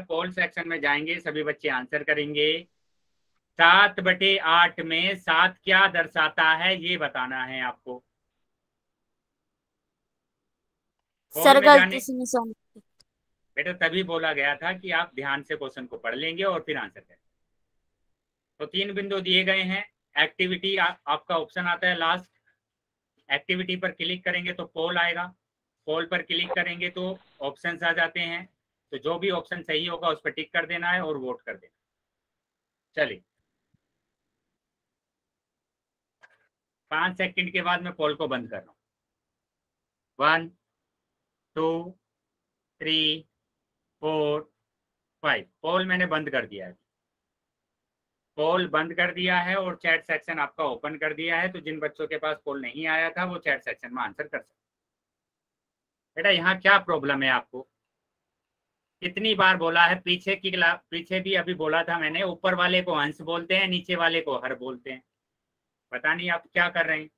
पोल सेक्शन में जाएंगे, सभी बच्चे आंसर करेंगे। 7/8 में 7 क्या दर्शाता है ये बताना है आपको। सर गलती से नहीं समझ। बेटा तभी बोला गया था कि आप ध्यान से क्वेश्चन को पढ़ लेंगे और फिर आंसर करें। तो 3 बिंदु दिए गए हैं। एक्टिविटी आपका ऑप्शन आता है लास्ट। एक्टिविटी पर क्लिक करेंगे तो पोल आएगा। पोल पर क्लिक करेंगे तो ऑप्शंस आ जाते हैं। तो जो भी ऑप्शन सही होगा उस पर टिक कर देना है और वोट कर देना। चलिए 5 सेकंड के बाद मैं पोल को बंद कर रहा हूँ। 1 2 3 4 5। पोल मैंने बंद कर दिया है। पोल बंद कर दिया है और चैट सेक्शन आपका ओपन कर दिया है। तो जिन बच्चों के पास पोल नहीं आया था वो चैट सेक्शन में आंसर कर सकते। बेटा यहाँ क्या प्रॉब्लम है आपको? कितनी बार बोला है, पीछे भी अभी बोला था मैंने, ऊपर वाले को अंश बोलते हैं, नीचे वाले को हर बोलते हैं। पता नहीं आप क्या कर रहे हैं।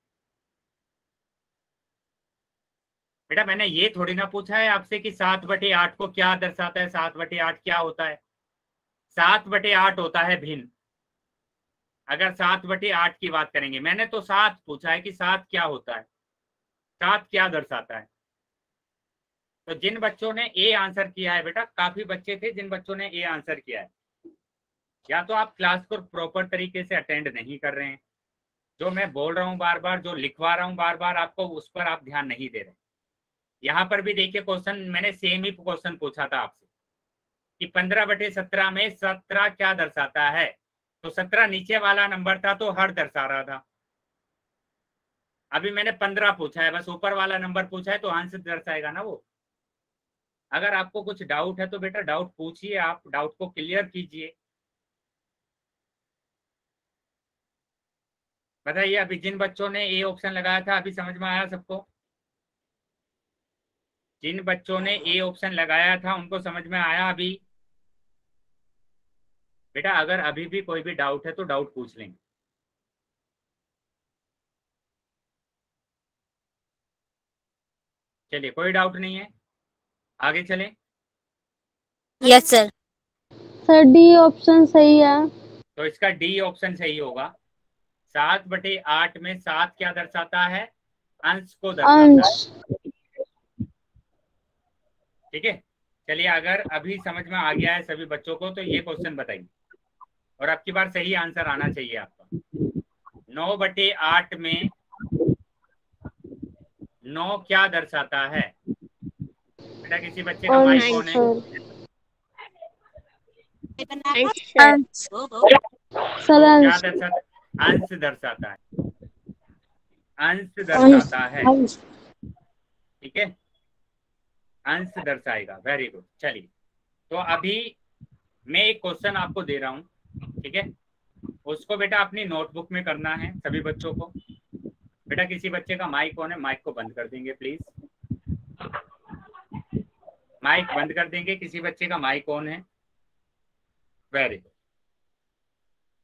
बेटा मैंने ये थोड़ी ना पूछा है आपसे कि 7/8 को क्या दर्शाता है। 7/8 क्या होता है? 7/8 होता है भिन्न। अगर 7/8 की बात करेंगे, मैंने तो 7 पूछा है कि 7 क्या होता है, 7 क्या दर्शाता है। तो जिन बच्चों ने ए आंसर किया है, बेटा काफी बच्चे थे जिन बच्चों ने ए आंसर किया है, या तो आप क्लास को प्रॉपर तरीके से अटेंड नहीं कर रहे हैं। जो मैं बोल रहा हूँ बार बार, जो लिखवा रहा हूँ बार बार आपको, उस पर आप ध्यान नहीं दे रहे। यहाँ पर भी देखिए क्वेश्चन मैंने सेम ही क्वेश्चन पूछा था आपसे कि 15/17 में 17 क्या दर्शाता है। तो 17 नीचे वाला नंबर था तो हर दर्शा रहा था। अभी मैंने 15 पूछा है, बस ऊपर वाला नंबर पूछा है तो आंसर दर्शाएगा ना वो। अगर आपको कुछ डाउट है तो बेटा डाउट पूछिए, आप डाउट को क्लियर कीजिए। बताइए अभी जिन बच्चों ने ए ऑप्शन लगाया था अभी समझ में आया सबको? जिन बच्चों ने ए ऑप्शन लगाया था उनको समझ में आया अभी? बेटा अगर अभी भी कोई भी डाउट है तो डाउट पूछ लेंगे। चलिए कोई डाउट नहीं है, आगे चलें। Yes sir. Sir D option सही है। तो इसका डी ऑप्शन सही होगा। 7/8 में 7 क्या दर्शाता है? अंश को दर्शाता है। ठीक है, चलिए अगर अभी समझ में आ गया है सभी बच्चों को तो ये क्वेश्चन बताइए, और अब की बार सही आंसर आना चाहिए आपका। 9/8 में 9 क्या दर्शाता है? बेटा किसी बच्चे का माइक ऑन है? क्या दर्शाता? अंश दर्शाता है। अंश दर्शाता है। ठीक है, अंश दर्शाएगा। Very good. चलिए, तो अभी मैं एक क्वेश्चन आपको दे रहा हूँ, ठीक है, उसको बेटा अपनी नोटबुक में करना है सभी बच्चों को। बेटा किसी बच्चे का माइक ऑन है, माइक को बंद कर देंगे प्लीज, माइक बंद कर देंगे, किसी बच्चे का माइक ऑन है। Very good.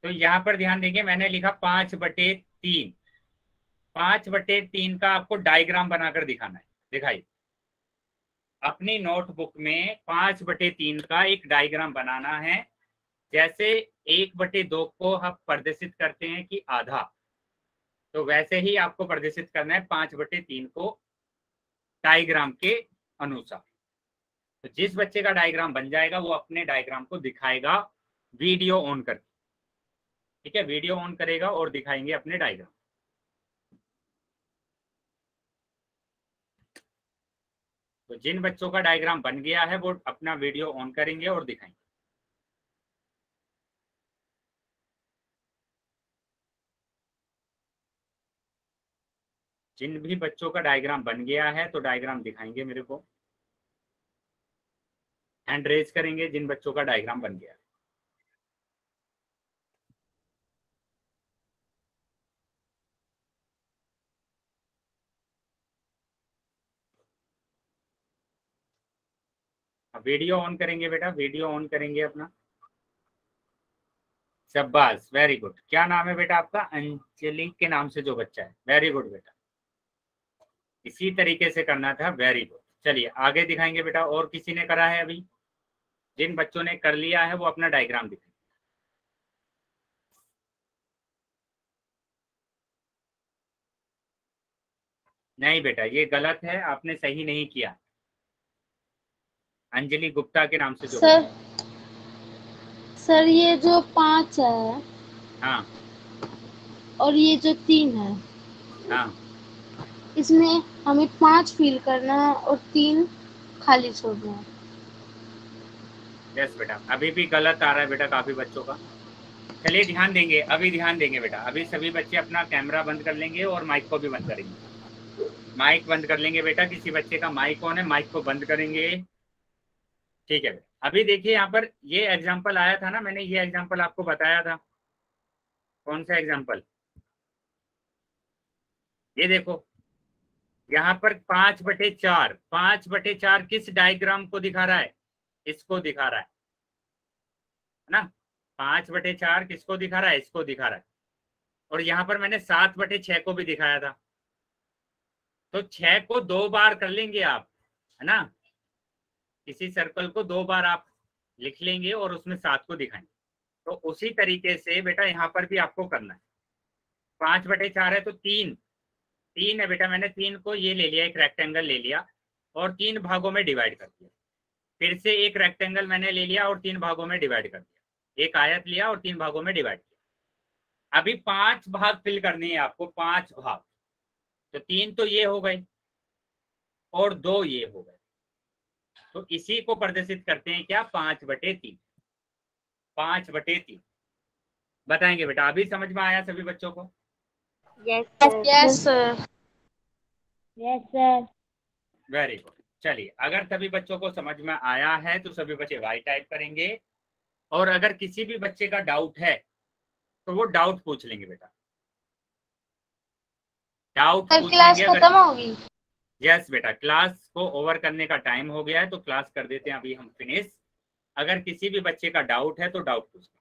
तो यहाँ पर ध्यान देंगे, मैंने लिखा 5/3। 5/3 का आपको डायग्राम बनाकर दिखाना है। दिखाइए अपनी नोटबुक में 5/3 का एक डायग्राम बनाना है। जैसे 1/2 को हम प्रदर्शित करते हैं कि आधा, तो वैसे ही आपको प्रदर्शित करना है 5/3 को डायग्राम के अनुसार। तो जिस बच्चे का डायग्राम बन जाएगा वो अपने डायग्राम को दिखाएगा वीडियो ऑन करके, ठीक है, वीडियो ऑन करेगा और दिखाएंगे अपने डायग्राम। तो जिन बच्चों का डायग्राम बन गया है वो अपना वीडियो ऑन करेंगे और दिखाएंगे। जिन भी बच्चों का डायग्राम बन गया है तो डायग्राम दिखाएंगे मेरे को, हैंड रेज करेंगे जिन बच्चों का डायग्राम बन गया है। वीडियो ऑन करेंगे बेटा, वीडियो ऑन करेंगे अपना। शाबाश, वेरी गुड। क्या नाम है बेटा आपका? अंजलि के नाम से जो बच्चा है। वेरी गुड बेटा, इसी तरीके से करना था। Very good. चलिए आगे दिखाएंगे बेटा। और किसी ने करा है अभी? जिन बच्चों ने कर लिया है वो अपना डायग्राम दिखाएंगे। नहीं बेटा ये गलत है, आपने सही नहीं किया। अंजलि गुप्ता के नाम से जो सर ये जो 5 है, हाँ और ये जो 3 है, हाँ, इसमें हमें 5 फिल करना है और 3 खाली छोड़ना है। यस बेटा, अभी भी गलत आ रहा है बेटा काफी बच्चों का। चलिए ध्यान देंगे, अभी ध्यान देंगे बेटा। अभी सभी बच्चे अपना कैमरा बंद कर लेंगे और माइक को भी बंद करेंगे। माइक बंद कर लेंगे बेटा। किसी बच्चे का माइक ऑन है, माइक को बंद करेंगे, ठीक है बेटा। अभी देखिए यहाँ पर ये एग्जाम्पल आया था ना, मैंने ये एग्जाम्पल आपको बताया था। कौन सा एग्जाम्पल? ये देखो यहाँ पर 5/4। 5/4 किस डायग्राम को दिखा रहा है? इसको दिखा रहा है ना। 5/4 किसको दिखा रहा है? इसको दिखा रहा है। और यहाँ पर मैंने 7/6 को भी दिखाया था। तो 6 को 2 बार कर लेंगे आप, है ना। किसी सर्कल को 2 बार आप लिख लेंगे और उसमें 7 को दिखाएंगे। तो उसी तरीके से बेटा यहाँ पर भी आपको करना है। 5/4 है तो 3 है बेटा। मैंने 3 को ये ले लिया, एक रेक्टेंगल ले लिया और 3 भागों में डिवाइड कर दिया। फिर से एक रेक्टेंगल मैंने ले लिया और 3 भागों में डिवाइड कर दिया। एक आयत लिया और 3 भागों में डिवाइड किया। अभी 5 भाग फिल करने हैं आपको, 5 भाग। तो 3 तो ये हो गए और 2 ये हो गए। तो इसी को प्रदर्शित करते हैं क्या? 5/3। 5/3 बताएंगे बेटा। अभी समझ में आया सभी बच्चों को? Yes sir. Yes sir. Yes sir. Very good. चलिए अगर सभी बच्चों को समझ में आया है तो सभी बच्चे वाई टाइप करेंगे। और अगर किसी भी बच्चे का डाउट है तो वो डाउट पूछ लेंगे बेटा। डाउट पूछ क्लास लेंगे। खत्म होगी? यस बेटा, क्लास को ओवर करने का टाइम हो गया है तो क्लास कर देते हैं अभी हम फिनिश। अगर किसी भी बच्चे का डाउट है तो डाउट पूछ लेंगे।